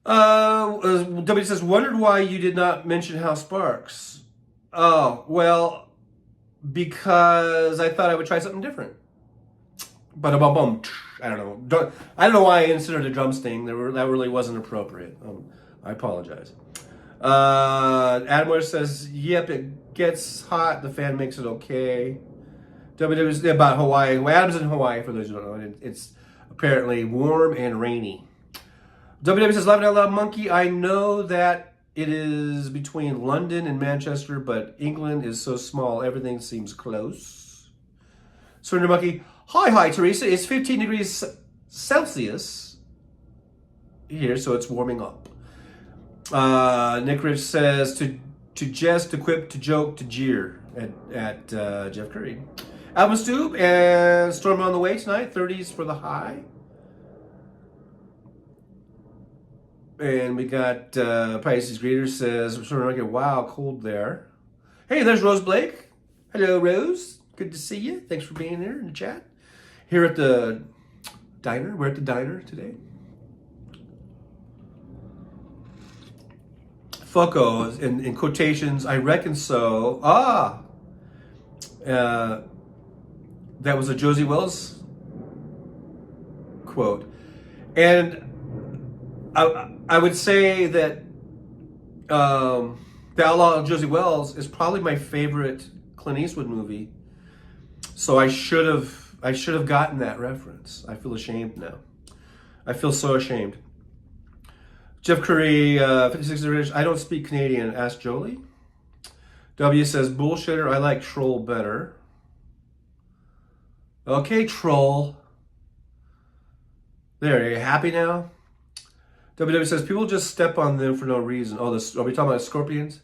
W says, wondered why you did not mention House Sparks. Oh, well, because I thought I would try something different. But I don't know. I don't know why I inserted a drum sting. That really wasn't appropriate. I apologize. Adam Moore says, yep, it gets hot. The fan makes it okay. WW about Hawaii. Well, Adam's in Hawaii, for those who don't know. It's apparently warm and rainy. WW says, Laughing Out Loud Monkey. I know that it is between London and Manchester, but England is so small, everything seems close. Surrender Monkey. Hi, Teresa. It's 15 degrees Celsius here, so it's warming up. Nick Rich says, to jest, to quip, to joke, to jeer at Jeff Curry. Alvin Stube and Storm on the way tonight. 30s for the high. And we got Pisces Greeter says, wow, cold there. Hey, there's Rose Blake. Hello, Rose. Good to see you. Thanks for being here in the chat. Here at the diner. We're at the diner today. Fucko, in quotations, I reckon so. That was a Josie Wells quote. And I would say that The Outlaw of Josie Wells is probably my favorite Clint Eastwood movie. So I should have gotten that reference. I feel ashamed now. I feel so ashamed. Jeff Curry, 56 I don't speak Canadian. Ask Jolie. W says, bullshitter, I like troll better. Okay, troll. There, are you happy now? WW says, people just step on them for no reason. Oh, are we talking about scorpions?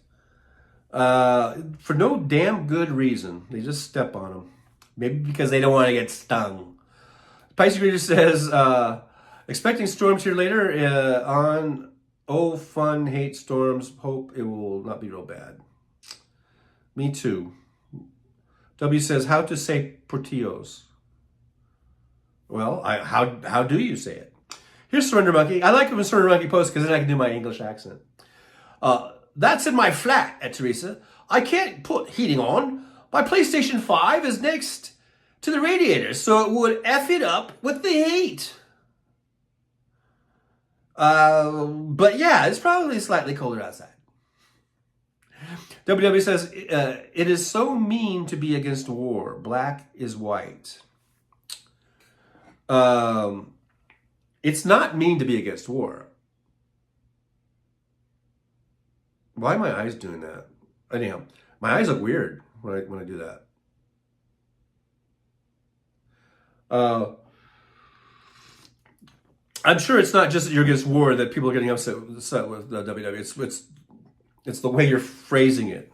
For no damn good reason. They just step on them. Maybe because they don't want to get stung. Pisces Reader says, expecting storms here later on. Oh, fun, hate storms. Hope it will not be real bad. Me too. W says, how to say Portillos? Well, how do you say it? Here's Surrender Monkey. I like it when Surrender Monkey posts because then I can do my English accent. That's in my flat at Teresa. I can't put heating on. My PlayStation 5 is next to the radiator, so it would F it up with the heat. But yeah, it's probably slightly colder outside. WW says, it is so mean to be against war. Black is white. It's not mean to be against war. Why are my eyes doing that? Anyhow, my eyes look weird when I do that. I'm sure it's not just that you're against war that people are getting upset with WWE. It's the way you're phrasing it.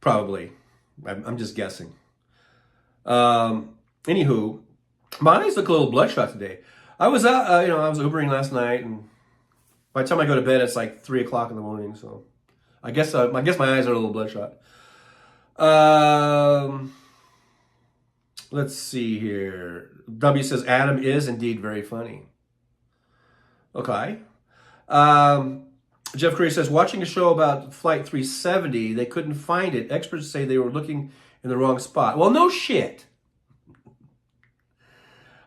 Probably, I'm just guessing. Anywho, my eyes look a little bloodshot today. I was out, I was Ubering last night, and by the time I go to bed, it's like 3:00 in the morning. So, I guess my eyes are a little bloodshot. Let's see here. W says Adam is indeed very funny. Okay. Jeff Curry says, watching a show about Flight 370, they couldn't find it. Experts say they were looking in the wrong spot. Well, no shit.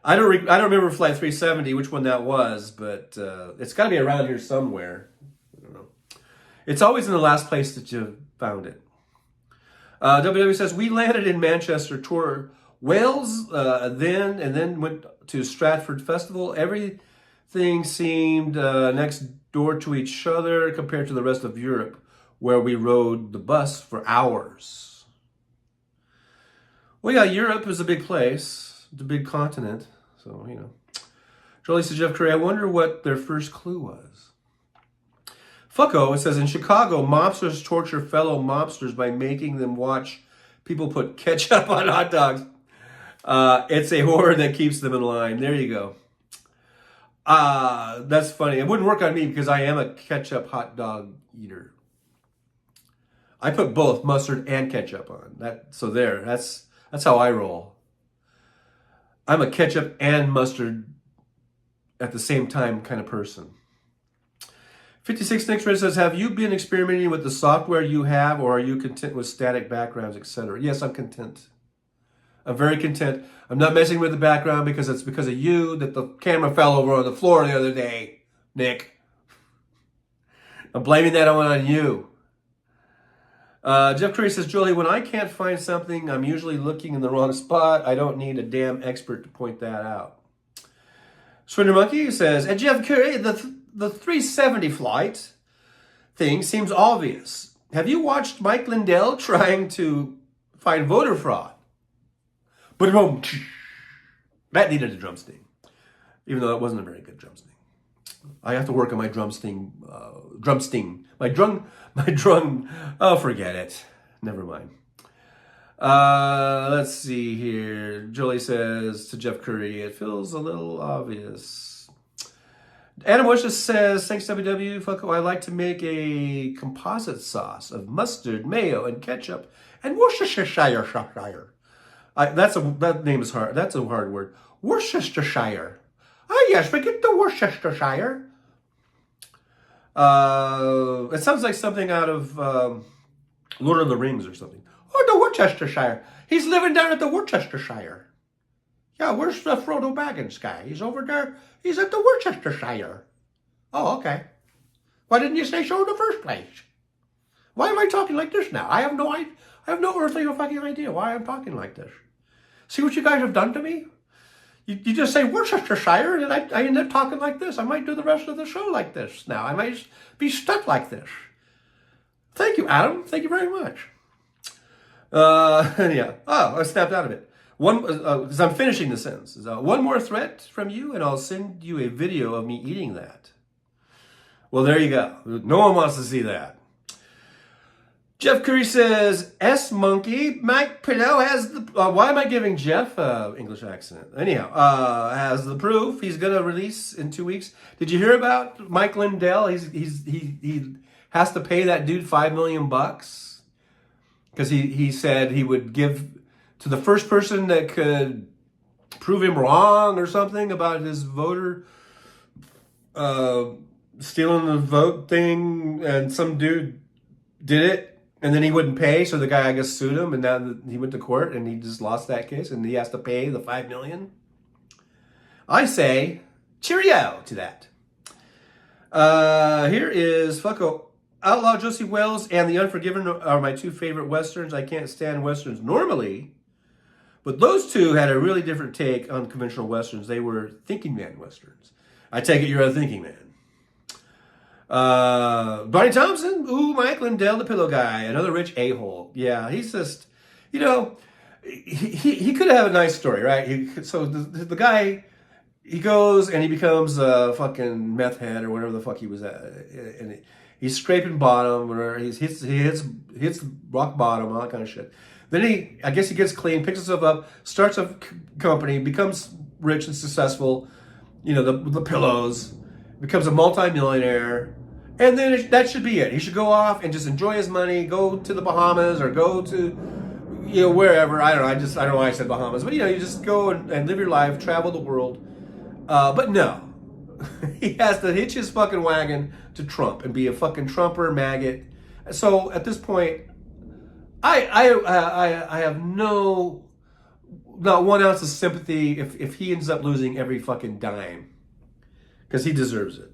I don't remember Flight 370, which one that was, but it's got to be around here somewhere. I don't know. It's always in the last place that you found it. WW says, we landed in Manchester, toured Wales, then went to Stratford Festival. Everything seemed next door to each other compared to the rest of Europe, where we rode the bus for hours. Well, yeah, Europe is a big place. It's a big continent. So, Jolie says, Jeff Curry, I wonder what their first clue was. Fucko, it says, in Chicago, mobsters torture fellow mobsters by making them watch people put ketchup on hot dogs. It's a horror that keeps them in line. There you go. That's funny. It wouldn't work on me because I am a ketchup hot dog eater. I put both mustard and ketchup on. That's how I roll. I'm a ketchup and mustard at the same time kind of person. 56 Nick Red says, have you been experimenting with the software you have, or are you content with static backgrounds, etc.? Yes, I'm content. I'm very content. I'm not messing with the background because it's because of you that the camera fell over on the floor the other day, Nick. I'm blaming that on you. Jeff Curry says, Julie, when I can't find something, I'm usually looking in the wrong spot. I don't need a damn expert to point that out. Swinner Monkey says, and Jeff Curry, the 370 flight thing seems obvious. Have you watched Mike Lindell trying to find voter fraud? But that needed a drum sting, even though it wasn't a very good drum sting. I have to work on my drum sting. Oh, forget it. Never mind. Let's see here. Jolie says to Jeff Curry, it feels a little obvious. Adam Bush says, thanks WW. Fucko, I like to make a composite sauce of mustard, mayo, and ketchup, and Worcestershire. That name is hard. That's a hard word. Worcestershire. Ah, yes, we get the Worcestershire. It sounds like something out of Lord of the Rings or something. Oh, the Worcestershire. He's living down at the Worcestershire. Yeah, where's the Frodo Baggins guy? He's over there. He's at the Worcestershire. Oh, okay. Why didn't you say so in the first place? Why am I talking like this now? I have no earthly fucking idea why I'm talking like this. See what you guys have done to me? You just say Worcestershire, and I end up talking like this. I might do the rest of the show like this now. I might be stuck like this. Thank you, Adam. Thank you very much. Yeah. Oh, I snapped out of it. Because I'm finishing the sentence. One more threat from you, and I'll send you a video of me eating that. Well, there you go. No one wants to see that. Jeff Curry says, S Monkey, Mike Pillow has the... why am I giving Jeff English accent? Anyhow, has the proof. He's going to release in 2 weeks. Did you hear about Mike Lindell? He has to pay that dude $5 million because he said he would give to the first person that could prove him wrong or something about his voter stealing the vote thing, and some dude did it. And then he wouldn't pay, so the guy, I guess, sued him, and now he went to court, and he just lost that case, and he has to pay the $5 million. I say, cheerio to that. Here is Fucko. Outlaw Josie Wells and The Unforgiven are my two favorite Westerns. I can't stand Westerns normally, but those two had a really different take on conventional Westerns. They were thinking man Westerns. I take it you're a thinking man. Barney Thompson, ooh, Mike Lindell, the pillow guy, another rich a-hole. Yeah, he's just, you know, he could have a nice story, right? So the guy, he goes and he becomes a fucking meth head or whatever the fuck he was at, and he's scraping bottom, or he hits rock bottom, all that kind of shit. Then I guess he gets clean, picks himself up, starts a company, becomes rich and successful. You know, the pillows, becomes a multi-millionaire, and then that should be it. He should go off and just enjoy his money, go to the Bahamas or go to, you know, wherever. I don't know. I don't know why I said Bahamas, but you know, you just go and live your life, travel the world. But no, he has to hitch his fucking wagon to Trump and be a fucking Trumper maggot. So at this point, I have not 1 ounce of sympathy if he ends up losing every fucking dime, because he deserves it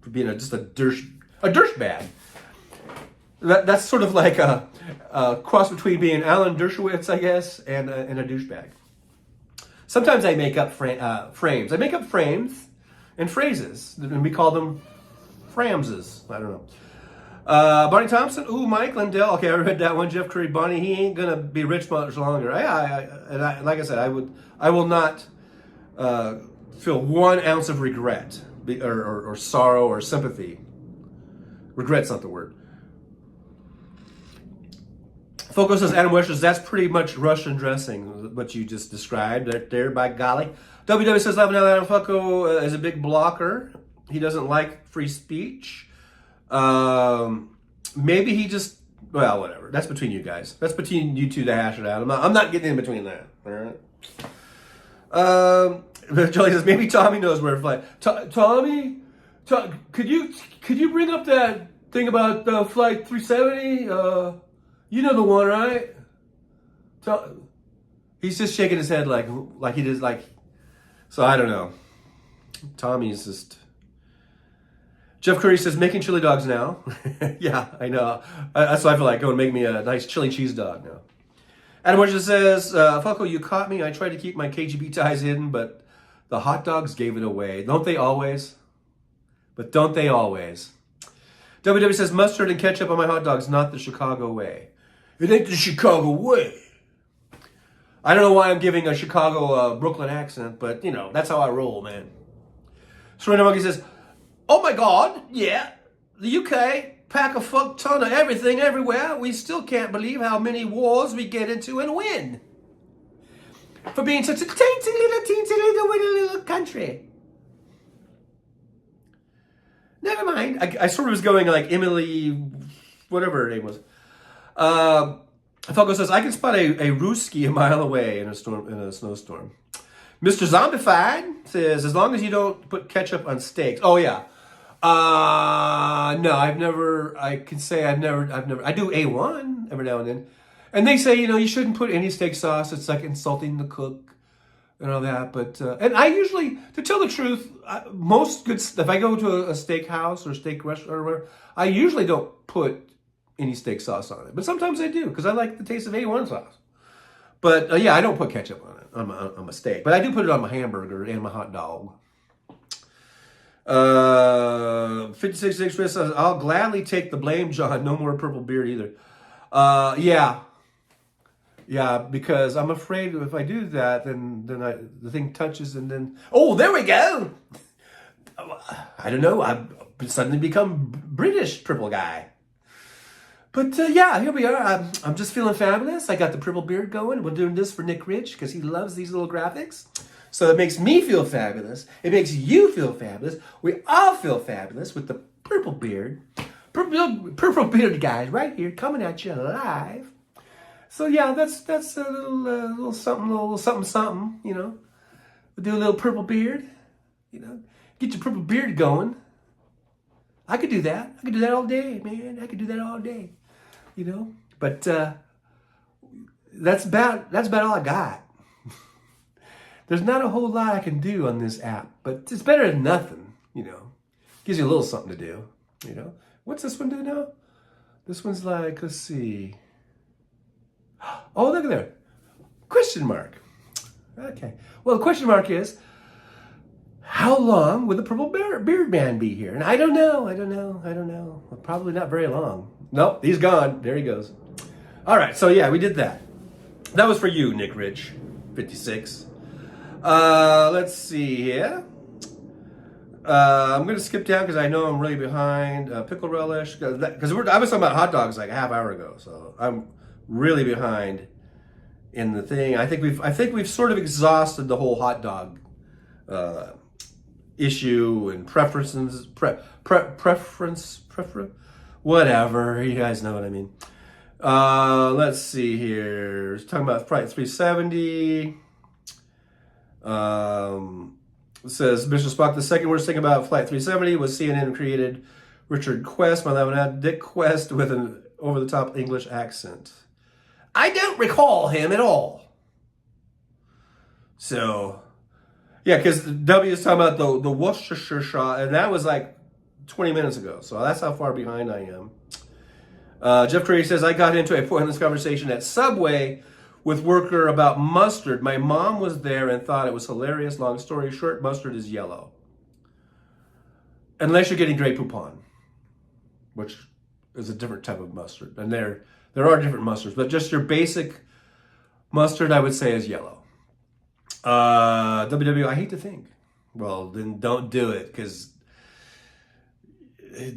for being just a douchebag. That's sort of like a cross between being Alan Dershowitz, I guess, and a douchebag. Sometimes I make up frames. I make up frames and phrases, and we call them Framses. I don't know. Barney Thompson, ooh, Mike Lindell. Okay, I read that one. Jeff Curry, Bonnie, he ain't gonna be rich much longer. Like I said, I will not feel 1 ounce of regret or sorrow or sympathy. Regret's not the word. Foco says, Adam West says, that's pretty much Russian dressing, what you just described right there, by golly. WW says, Adam Foco is a big blocker. He doesn't like free speech. Maybe he just, well, whatever. That's between you guys. That's between you two to hash it out. I'm not getting in between that. All right. Jolie says, maybe Tommy knows where to fly. Tommy, could you bring up that thing about flight 370? You know the one, right? He's just shaking his head like he does, like. So I don't know. Tommy's just. Jeff Curry says, making chili dogs now. Yeah, I know. That's what I feel like. Go and make me a nice chili cheese dog now. Adam Washington says, Falco, you caught me. I tried to keep my KGB ties hidden, but the hot dogs gave it away. Don't they always? But don't they always? WW says, mustard and ketchup on my hot dogs, not the Chicago way. It ain't the Chicago way. I don't know why I'm giving a Chicago Brooklyn accent, but, you know, that's how I roll, man. Serena Monkey says, oh my God, yeah, the UK pack a fuck ton of everything everywhere. We still can't believe how many wars we get into and win. For being such a teensy little country. Never mind. I sort of was going like Emily, whatever her name was. Falco says, I can spot a Ruski a mile away in a snowstorm. Mr. Zombified says, as long as you don't put ketchup on steaks. Oh, yeah. No, I do A1 every now and then. And they say, you know, you shouldn't put any steak sauce. It's like insulting the cook and all that. But, and I usually, to tell the truth, most good stuff, if I go to a steak house or steak restaurant or whatever, I usually don't put any steak sauce on it. But sometimes I do, because I like the taste of A1 sauce. But, yeah, I don't put ketchup on it, on my steak. But I do put it on my hamburger and my hot dog. 56 Express says, I'll gladly take the blame, John. No more purple beard either. Yeah, because I'm afraid if I do that, then the thing touches and then... Oh, there we go! I don't know. I've suddenly become British purple guy. But yeah, here we are. I'm just feeling fabulous. I got the purple beard going. We're doing this for Nick Rich because he loves these little graphics. So it makes me feel fabulous. It makes you feel fabulous. We all feel fabulous with the purple beard. Purple beard guys right here coming at you live. So yeah, that's a little something, you know. We'll do a little purple beard, you know. Get your purple beard going. I could do that. I could do that all day, man. I could do that all day, you know. But that's about all I got. There's not a whole lot I can do on this app, but it's better than nothing, you know. Gives you a little something to do, you know. What's this one do now? This one's like, let's see. Oh, look at there. Question mark. Okay. Well, the question mark is, how long would the Purple Beard Man be here? And I don't know. Well, probably not very long. Nope, he's gone. There he goes. All right, so yeah, we did that. That was for you, Nick Rich, 56. Let's see here. I'm going to skip down because I know I'm really behind. Pickle relish, because I was talking about hot dogs like a half hour ago, so I'm really behind in the thing. I think we've sort of exhausted the whole hot dog issue and preferences, whatever. You guys know what I mean. Let's see here. It's talking about Flight 370. It says, Mr. Spock, the second worst thing about Flight 370 was CNN created Richard Quest, my lemonade, Dick Quest, with an over-the-top English accent. I don't recall him at all. So, yeah, because W is talking about the Worcestershire shot, and that was like 20 minutes ago. So that's how far behind I am. Jeff Curry says, I got into a pointless conversation at Subway with worker about mustard. My mom was there and thought it was hilarious. Long story short, mustard is yellow. Unless you're getting Grey Poupon, which is a different type of mustard. And there are different mustards, but just your basic mustard, I would say, is yellow. WW, I hate to think. Well, then don't do it, because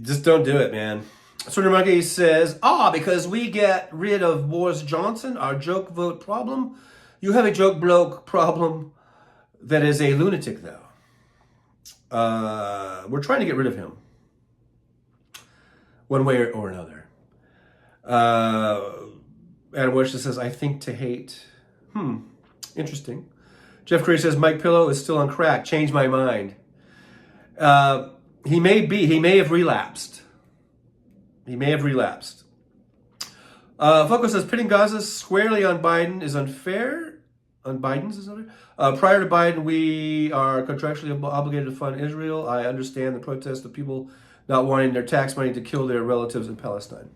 just don't do it, man. Sort Monkey says, because we get rid of Boris Johnson, our joke vote problem. You have a joke bloke problem that is a lunatic, though. We're trying to get rid of him. One way or another. Adam Wishler says, I think to hate. Interesting. Jeff Curry says, Mike Pillow is still on crack. Changed my mind. He may have relapsed. Foco says, pitting Gaza squarely on Biden is unfair. On Biden's is unfair. Prior to Biden, we are contractually obligated to fund Israel. I understand the protest of people not wanting their tax money to kill their relatives in Palestine.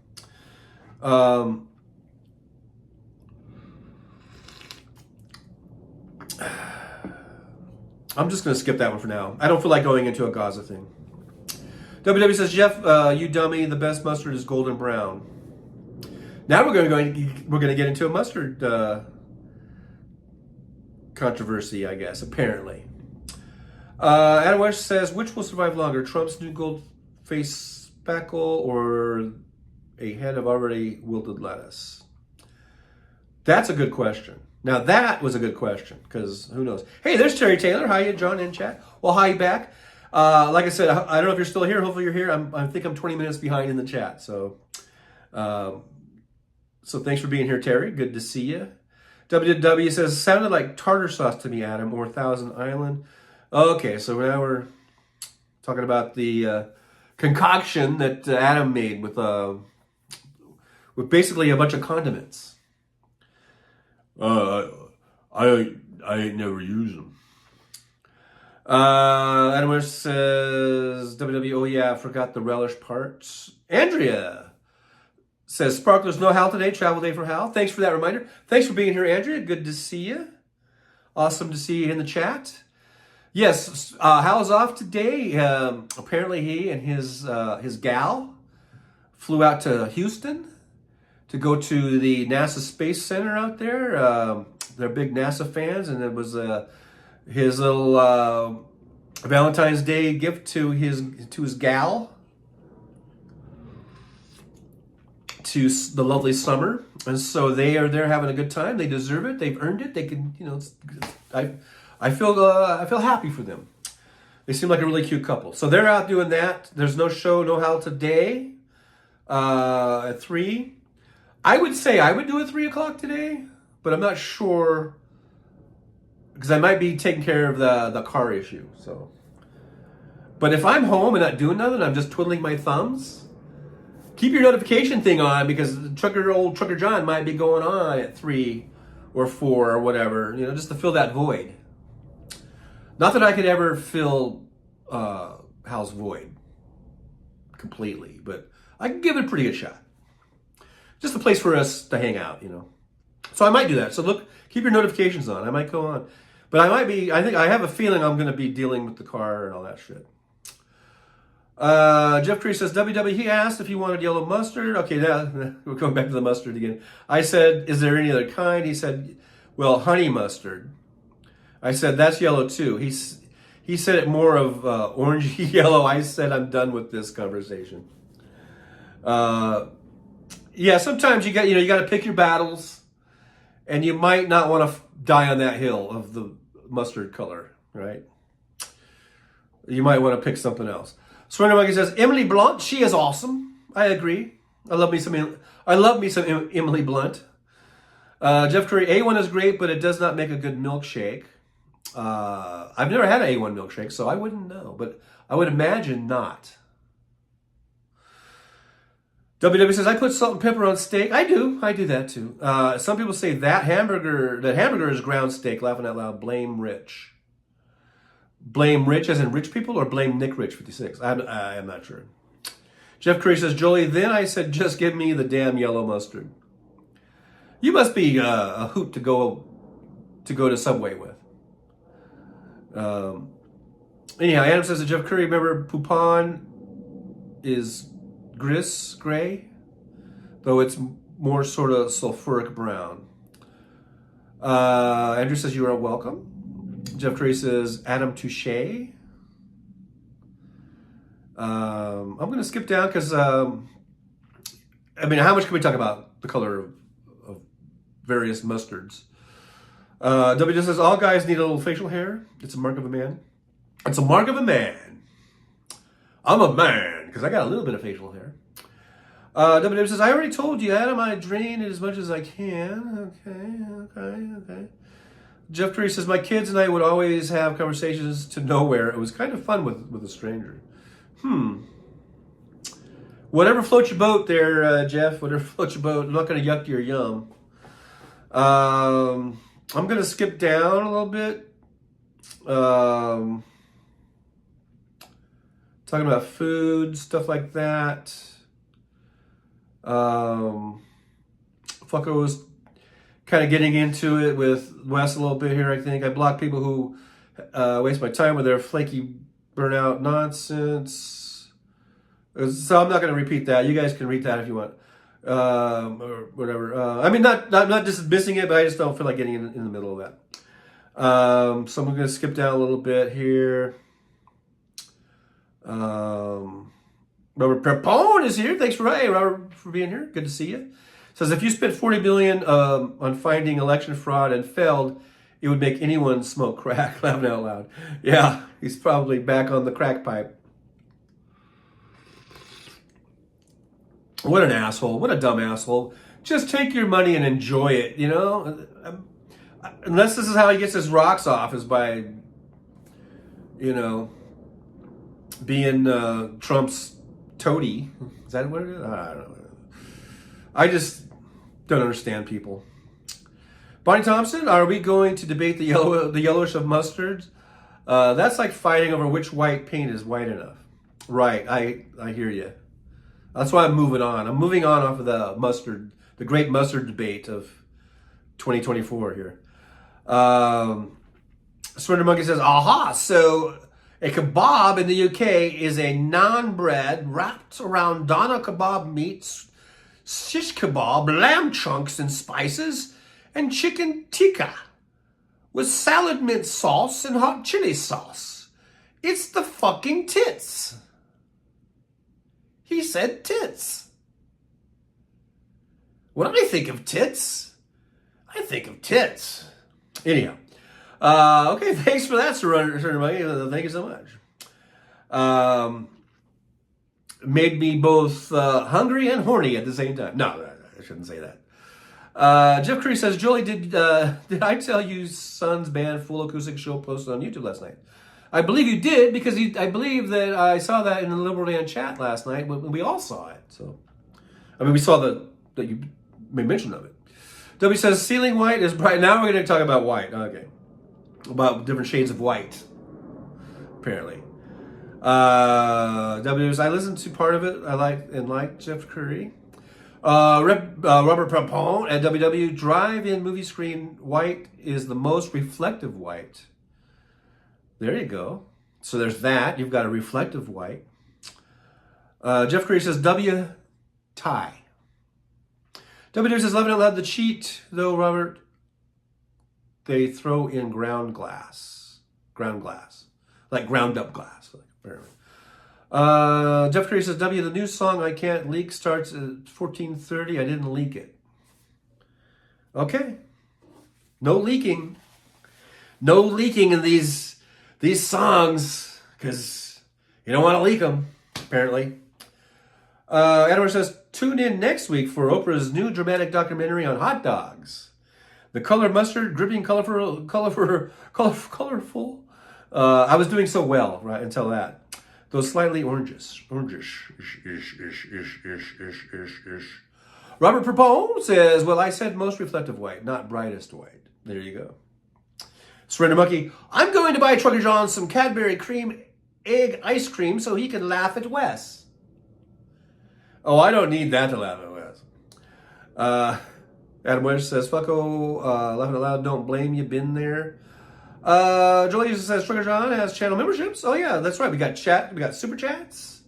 I'm just going to skip that one for now. I don't feel like going into a Gaza thing. WW says, Jeff, you dummy, the best mustard is golden brown. Now we're going to get into a mustard controversy, I guess, apparently. Adam West says, which will survive longer, Trump's new gold face spackle or a head of already wilted lettuce? That's a good question. Now that was a good question, because who knows? Hey, there's Terry Taylor. Hi, John in chat. Well, hi back. Like I said, I don't know if you're still here. Hopefully you're here. I think I'm 20 minutes behind in the chat. So thanks for being here, Terry. Good to see you. WW says, sounded like tartar sauce to me, Adam, or Thousand Island. Okay, so now we're talking about the concoction that Adam made with basically a bunch of condiments. I ain't never used them. Adam says, WW, oh yeah, I forgot the relish parts. Andrea says, Sparkler's no Hal today, travel day for Hal. Thanks for that reminder. Thanks for being here, Andrea. Good to see you. Awesome to see you in the chat. Yes, Hal's off today. Apparently he and his gal flew out to Houston to go to the NASA Space Center out there. They're big NASA fans, and it was his little Valentine's Day gift to his gal, to the lovely Summer. And so they are there having a good time. They deserve it. They've earned it. They can, I feel happy for them. They seem like a really cute couple. So they're out doing that. There's no show, no Hal today at 3. I would say I would do it 3 o'clock today, but I'm not sure, because I might be taking care of the car issue. So, but if I'm home and not doing nothing, I'm just twiddling my thumbs. Keep your notification thing on, because old Trucker John might be going on at 3 or 4 or whatever, just to fill that void. Not that I could ever fill Hal's void completely, but I can give it a pretty good shot. Just a place for us to hang out, So I might do that. So look, keep your notifications on. I might go on. But I think I have a feeling I'm going to be dealing with the car and all that shit. Jeff Cree says, he asked if he wanted yellow mustard. Okay, now we're going back to the mustard again. I said, is there any other kind? He said, well, honey mustard. I said, that's yellow too. He said it more of orangey yellow. I said, I'm done with this conversation. Yeah, sometimes you got to pick your battles, and you might not want to die on that hill of the mustard color, right? You might want to pick something else. Surrender Monkey says, Emily Blunt, she is awesome. I agree. I love me some Emily Blunt. Jeff Curry, A1 is great, but it does not make a good milkshake. I've never had an A1 milkshake, so I wouldn't know, but I would imagine not. WW says, I put salt and pepper on steak. I do that too. Some people say that hamburger is ground steak. Laughing out loud. Blame Rich. Blame Rich as in rich people, or blame Nick Rich 56? I am not sure. Jeff Curry says, Jolie, then I said, just give me the damn yellow mustard. You must be a hoot to go to Subway with. Anyhow, Adam says that Jeff Curry, remember, Poupon is gray, though it's more sort of sulfuric brown. Andrew says you are welcome. Jeff Curry says Adam Touche. I'm going to skip down because, how much can we talk about the color of various mustards? W says all guys need a little facial hair. It's a mark of a man. It's a mark of a man. I'm a man because I got a little bit of facial hair. W says, I already told you, Adam, I drain it as much as I can. Okay. Jeff Curry says, my kids and I would always have conversations to nowhere. It was kind of fun with a stranger. Whatever floats your boat there, Jeff. Whatever floats your boat. I'm not going to yuck your yum. I'm going to skip down a little bit. Talking about food, stuff like that. Fucker was kind of getting into it with Wes a little bit here, I think. I block people who waste my time with their flaky burnout nonsense. So I'm not going to repeat that. You guys can read that if you want. Or whatever. Not dismissing it, but I just don't feel like getting in the middle of that. So I'm going to skip down a little bit here. Robert Perpone is here. Thanks, Robert, for being here. Good to see you. Says, if you spent $40 billion on finding election fraud and failed, it would make anyone smoke crack. Laughing out loud. Yeah, he's probably back on the crack pipe. What an asshole. What a dumb asshole. Just take your money and enjoy it, you know? Unless this is how he gets his rocks off, is by, being Trump's toady. Is that what it is? I don't know. I just don't understand people. Bonnie Thompson, are we going to debate the yellowish of mustards? That's like fighting over which white paint is white enough. Right, I hear you. That's why I'm moving on. I'm moving on off of the great mustard debate of 2024 here. Surrender Monkey says, aha, so a kebab in the UK is a naan bread wrapped around doner kebab meats, shish kebab, lamb chunks and spices, and chicken tikka with salad mint sauce and hot chili sauce. It's the fucking tits. He said tits. When I think of tits, I think of tits. Anyhow. Okay, thanks for that, Surrender Monkey. Thank you so much. Made me both hungry and horny at the same time. No, I shouldn't say that. Jeff Curry says, Jolie, did I tell you Son's band Full Acoustic Show posted on YouTube last night? I believe you did, because I believe that I saw that in the Liberal Dan chat last night when we all saw it. So, we saw that you made mention of it. W says, ceiling white is bright. Now we're going to talk about white. Okay. About different shades of white, apparently. W says, I listened to part of it. I like Jeff Curry. Robert Propon at WW, drive-in movie screen white is the most reflective white. There you go. So there's that. You've got a reflective white. Jeff Curry says W tie. W says laughing out loud. The cheat though, Robert. They throw in ground glass, like ground up glass. Apparently. Jeff Curry says W. The new song I Can't Leak starts at 14:30. I didn't leak it. Okay. No leaking. No leaking in these songs because you don't want to leak them. Apparently. Edward says, tune in next week for Oprah's new dramatic documentary on hot dogs. The color mustard, dripping colorful. I was doing so well right until that. Those slightly orangish. Robert Propone says, well, I said most reflective white, not brightest white. There you go. Surrender Monkey, I'm going to buy Trucker John some Cadbury cream egg ice cream so he can laugh at Wes. Oh, I don't need that to laugh at Wes. Adam Wedge says, fucko, laughing out loud, don't blame you, been there. Jolie says, Trucker John has channel memberships. Oh, yeah, that's right. We got super chats,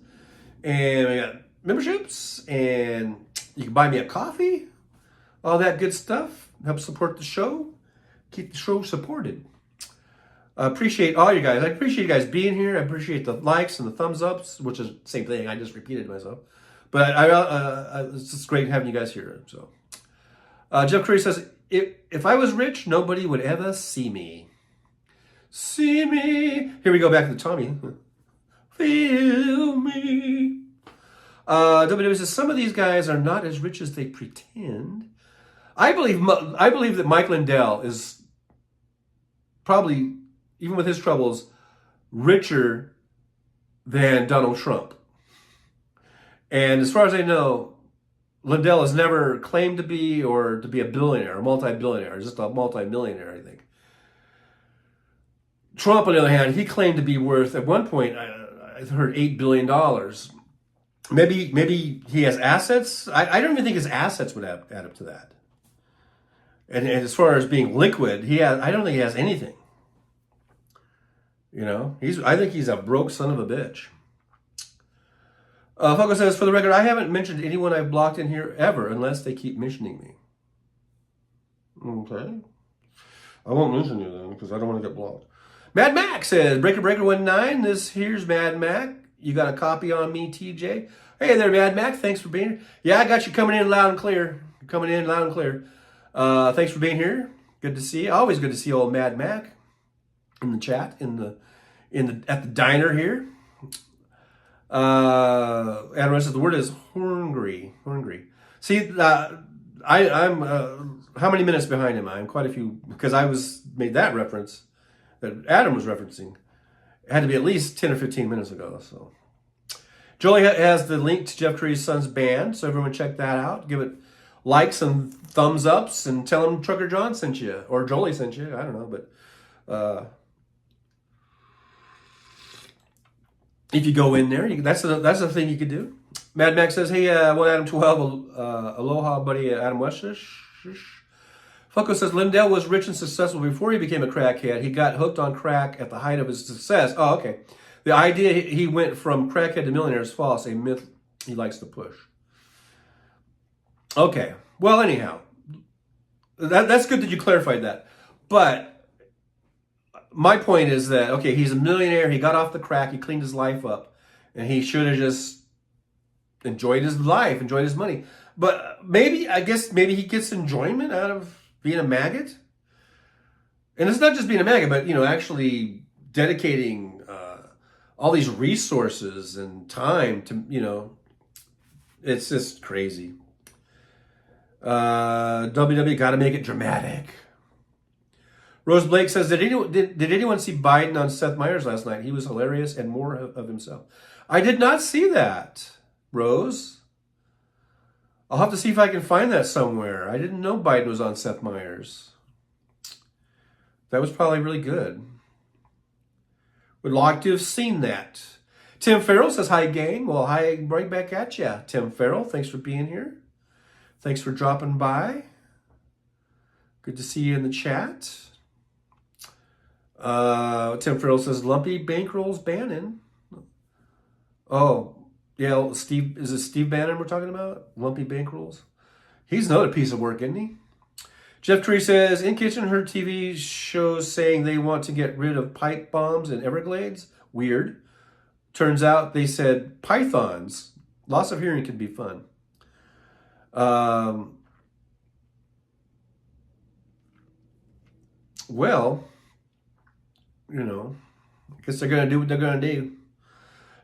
and we got memberships, and you can buy me a coffee, all that good stuff. Help support the show, keep the show supported. I appreciate all you guys. I appreciate you guys being here. I appreciate the likes and the thumbs ups, which is the same thing. I just repeated myself. But it's just great having you guys here. So, Jeff Curry says, if I was rich, nobody would ever see me. See me. Here we go back to the Tommy. Feel me. WW says, some of these guys are not as rich as they pretend. I believe that Mike Lindell is probably, even with his troubles, richer than Donald Trump. And as far as I know, Lindell has never claimed to be or to be a billionaire, a multi-billionaire, just a multi-millionaire, I think. Trump, on the other hand, he claimed to be worth, at one point, I heard $8 billion. Maybe he has assets. I don't even think his assets would add up to that. And as far as being liquid, I don't think he has anything. You know, I think he's a broke son of a bitch. Funko says, for the record, I haven't mentioned anyone I've blocked in here ever unless they keep mentioning me. Okay. I won't mention you then because I don't want to get blocked. Mad Mac says, Breaker 19, here's Mad Mac. You got a copy on me, TJ? Hey there, Mad Mac. Thanks for being here. Yeah, I got you coming in loud and clear. Thanks for being here. Good to see you. Always good to see old Mad Mac in the chat, at the diner here. Adam says the word is hungry. See, I'm how many minutes behind am I? I'm quite a few because I made that reference that Adam was referencing. It had to be at least 10 or 15 minutes ago. So Jolie has the link to Jeff Curry's son's band, so everyone check that out. Give it likes and thumbs ups, and tell him Trucker John sent you or Jolie sent you. I don't know, but. If you go in there, that's the thing you could do. Mad Max says, hey, one Adam 12, aloha, buddy, Adam Westish. Funko says, Lindell was rich and successful before he became a crackhead. He got hooked on crack at the height of his success. Oh, okay. The idea he went from crackhead to millionaire is false, a myth he likes to push. Okay. Well, anyhow, that's good that you clarified that. But my point is that, okay, he's a millionaire. He got off the crack. He cleaned his life up. And he should have just enjoyed his life, enjoyed his money. But maybe he gets enjoyment out of being a maggot. And it's not just being a maggot, but, actually dedicating all these resources and time to, it's just crazy. WW got to make it dramatic. Rose Blake says, did anyone see Biden on Seth Meyers last night? He was hilarious and more of himself. I did not see that, Rose. I'll have to see if I can find that somewhere. I didn't know Biden was on Seth Meyers. That was probably really good. Would like to have seen that. Tim Farrell says, hi, gang. Well, hi, right back at ya. Tim Farrell, thanks for being here. Thanks for dropping by. Good to see you in the chat. Tim Farrell says, lumpy bankrolls Bannon. Oh, yeah, Steve, is it Steve Bannon we're talking about? Lumpy bankrolls? He's another piece of work, isn't he? Jeff Tree says, in kitchen heard TV shows saying they want to get rid of pipe bombs in Everglades. Weird. Turns out they said pythons. Loss of hearing can be fun. Well, you know, I guess they're going to do what they're going to do.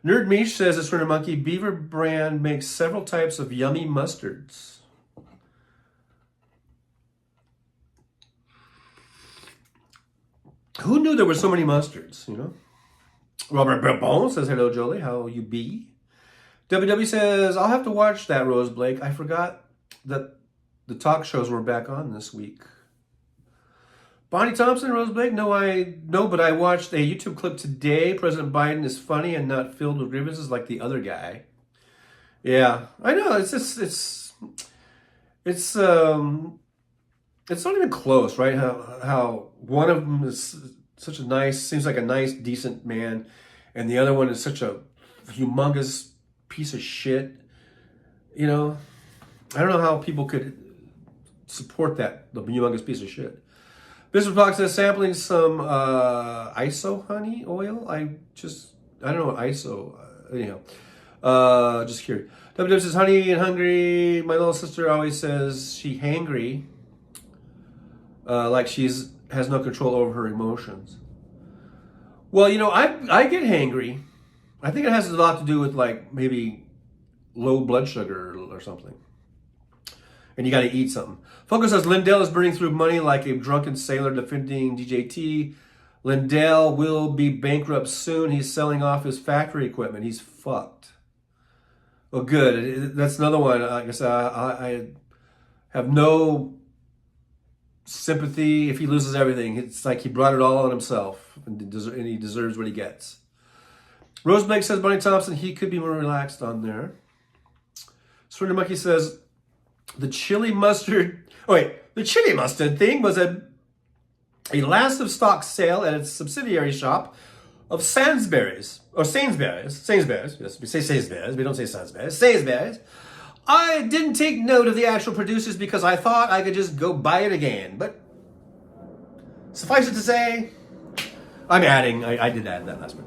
Nerd Meesh says, it's for a monkey. Beaver brand makes several types of yummy mustards. Who knew there were so many mustards, you know? Robert Bourbon says, hello, Jolie. How you be? WW says, I'll have to watch that, Rose Blake. I forgot that the talk shows were back on this week. Bonnie Thompson, Rose Blake, but I watched a YouTube clip today. President Biden is funny and not filled with grievances like the other guy. Yeah, I know. It's not even close, right? How one of them is seems like a nice, decent man, and the other one is such a humongous piece of shit. You know, I don't know how people could support the humongous piece of shit. Business Box says, sampling some ISO honey oil. I don't know what ISO, anyhow. Just curious. WW says, honey and hungry. My little sister always says she hangry. Like has no control over her emotions. Well, you know, I get hangry. I think it has a lot to do with like maybe low blood sugar or something. And you got to eat something. Focus says, Lindell is burning through money like a drunken sailor defending DJT. Lindell will be bankrupt soon. He's selling off his factory equipment. He's fucked. Well, good. That's another one. I guess I have no sympathy if he loses everything. It's like he brought it all on himself, and he deserves what he gets. Rose Blake says, Bonnie Thompson, he could be more relaxed on there. Swinner Monkey says, the chili mustard thing was a last of stock sale at its subsidiary shop of Sainsbury's. Yes, we say Sainsbury's, we don't say Sainsbury's. I didn't take note of the actual producers because I thought I could just go buy it again. But suffice it to say, I'm adding, I did add that last one.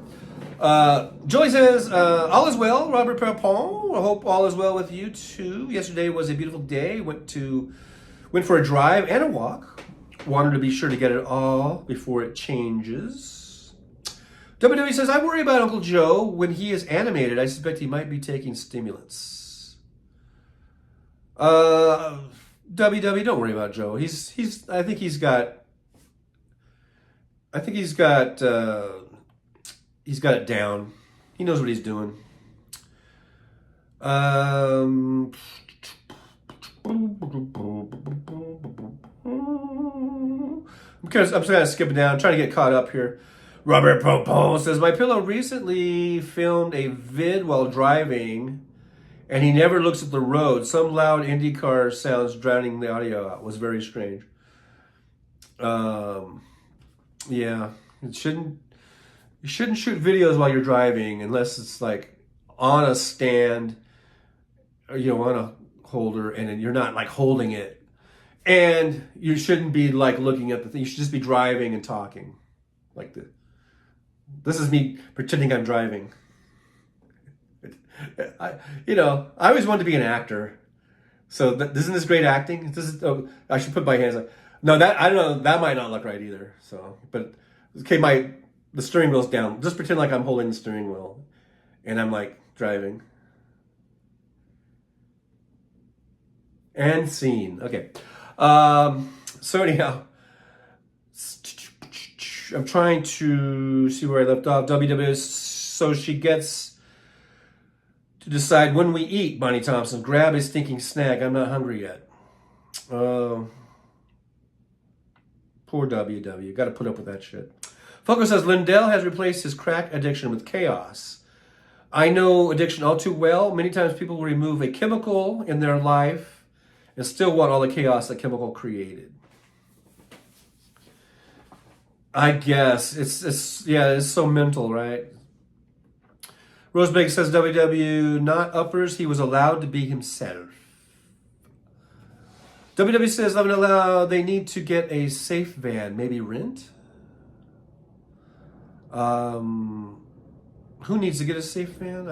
Joy says, all is well, Robert Perpon. I hope all is well with you too. Yesterday was a beautiful day. Went for a drive and a walk. Wanted to be sure to get it all before it changes. WWE says, I worry about Uncle Joe. When he is animated, I suspect he might be taking stimulants. WW, don't worry about Joe. I think he's got it down. He knows what he's doing. I'm just kind of skipping down, trying to get caught up here. Robert Popo says, my pillow recently filmed a vid while driving, and he never looks at the road. Some loud Indy car sounds drowning the audio out. It was very strange. Yeah, you shouldn't shoot videos while you're driving unless it's like on a stand, or, on a holder, and you're not like holding it. And you shouldn't be like looking at the thing. You should just be driving and talking. Like this is me pretending I'm driving. I always wanted to be an actor. So isn't this great acting? I should put my hands up. No, I don't know. That might not look right either. So, but okay, the steering wheel's down. Just pretend like I'm holding the steering wheel and I'm like driving. And scene. Okay. So anyhow, I'm trying to see where I left off. WW, so she gets to decide when we eat, Bonnie Thompson. Grab a stinking snack. I'm not hungry yet. Poor WW. Got to put up with that shit. Focus says, Lindell has replaced his crack addiction with chaos. I know addiction all too well. Many times people will remove a chemical in their life and still want all the chaos that chemical created. I guess it's so mental, right? Rosebake says WW not uppers. He was allowed to be himself. WW says love and allow. They need to get a safe van, maybe rent. Who needs to get a safe van?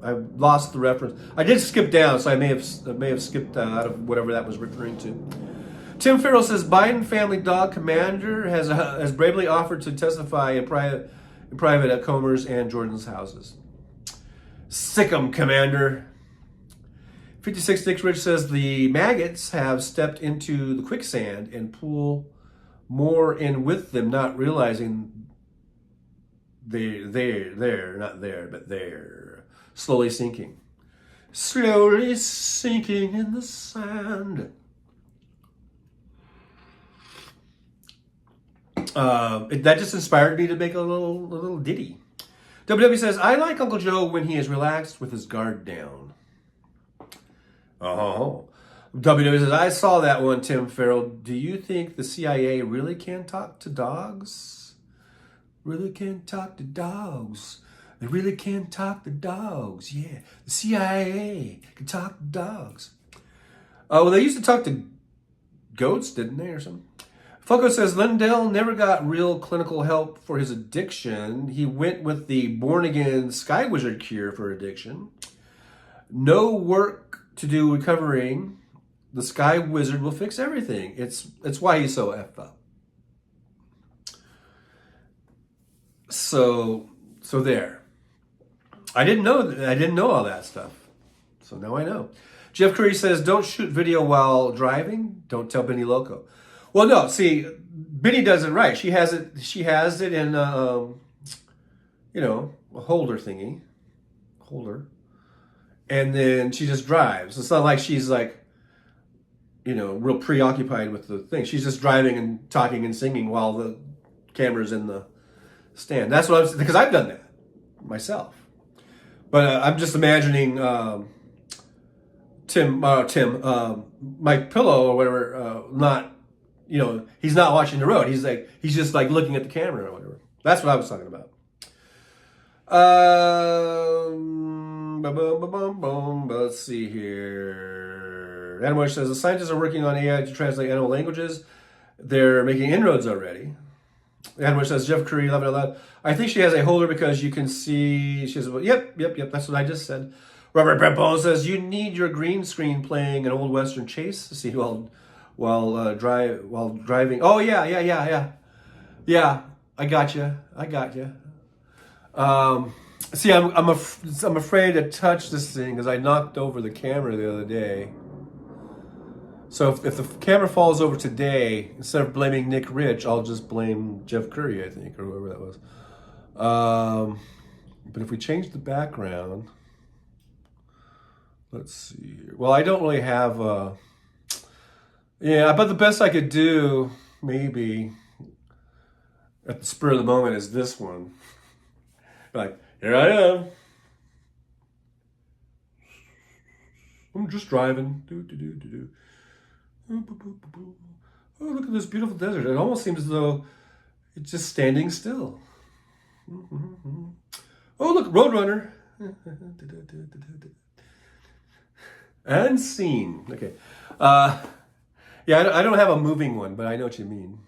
I lost the reference. I did skip down, so I may have skipped out of whatever that was referring to. Tim Farrell says Biden family dog commander has bravely offered to testify in private at Comer's and Jordan's houses. Sick 'em, Commander. 56 Dick Rich says the maggots have stepped into the quicksand and pull more in with them, not realizing they're not there, but they're slowly sinking in the sand. That just inspired me to make a little ditty. WW says, I like Uncle Joe when he is relaxed with his guard down. Oh. WW says, I saw that one, Tim Farrell. Do you think the CIA really can talk to dogs? Really can talk to dogs. They really can talk to dogs. Yeah, the CIA can talk to dogs. Oh, well, they used to talk to goats, didn't they, or something? Foco says, Lindell never got real clinical help for his addiction. He went with the born-again Sky Wizard cure for addiction. No work to do recovering. The Sky Wizard will fix everything. It's why he's so effed up. So there. I didn't know all that stuff. So now I know. Jeff Curry says, don't shoot video while driving. Don't tell Benny Loco. Well, no, see, Benny does it right. She has it in, a holder. And then she just drives. It's not like she's like, real preoccupied with the thing. She's just driving and talking and singing while the camera's in the stand. That's what because I've done that myself. But I'm just imagining Mike Pillow or whatever, not, he's not watching the road. He's just like looking at the camera or whatever. That's what I was talking about. Let's see here. Animal says the scientists are working on AI to translate animal languages. They're making inroads already. Animal says Jeff Curry, love it a lot. I think she has a holder because you can see. She has yep. That's what I just said. Robert Brett says you need your green screen playing an old Western chase to see while driving. Oh yeah. I got you. See, I'm afraid to touch this thing because I knocked over the camera the other day. So if the camera falls over today, instead of blaming Nick Rich, I'll just blame Jeff Curry, I think, or whoever that was. But if we change the background, let's see here. Well, I don't really have but the best I could do, maybe, at the spur of the moment is this one. Like, here I am. I'm just driving. Oh, look at this beautiful desert. It almost seems as though it's just standing still. Oh, look, Roadrunner. And scene. Okay. I don't have a moving one, but I know what you mean.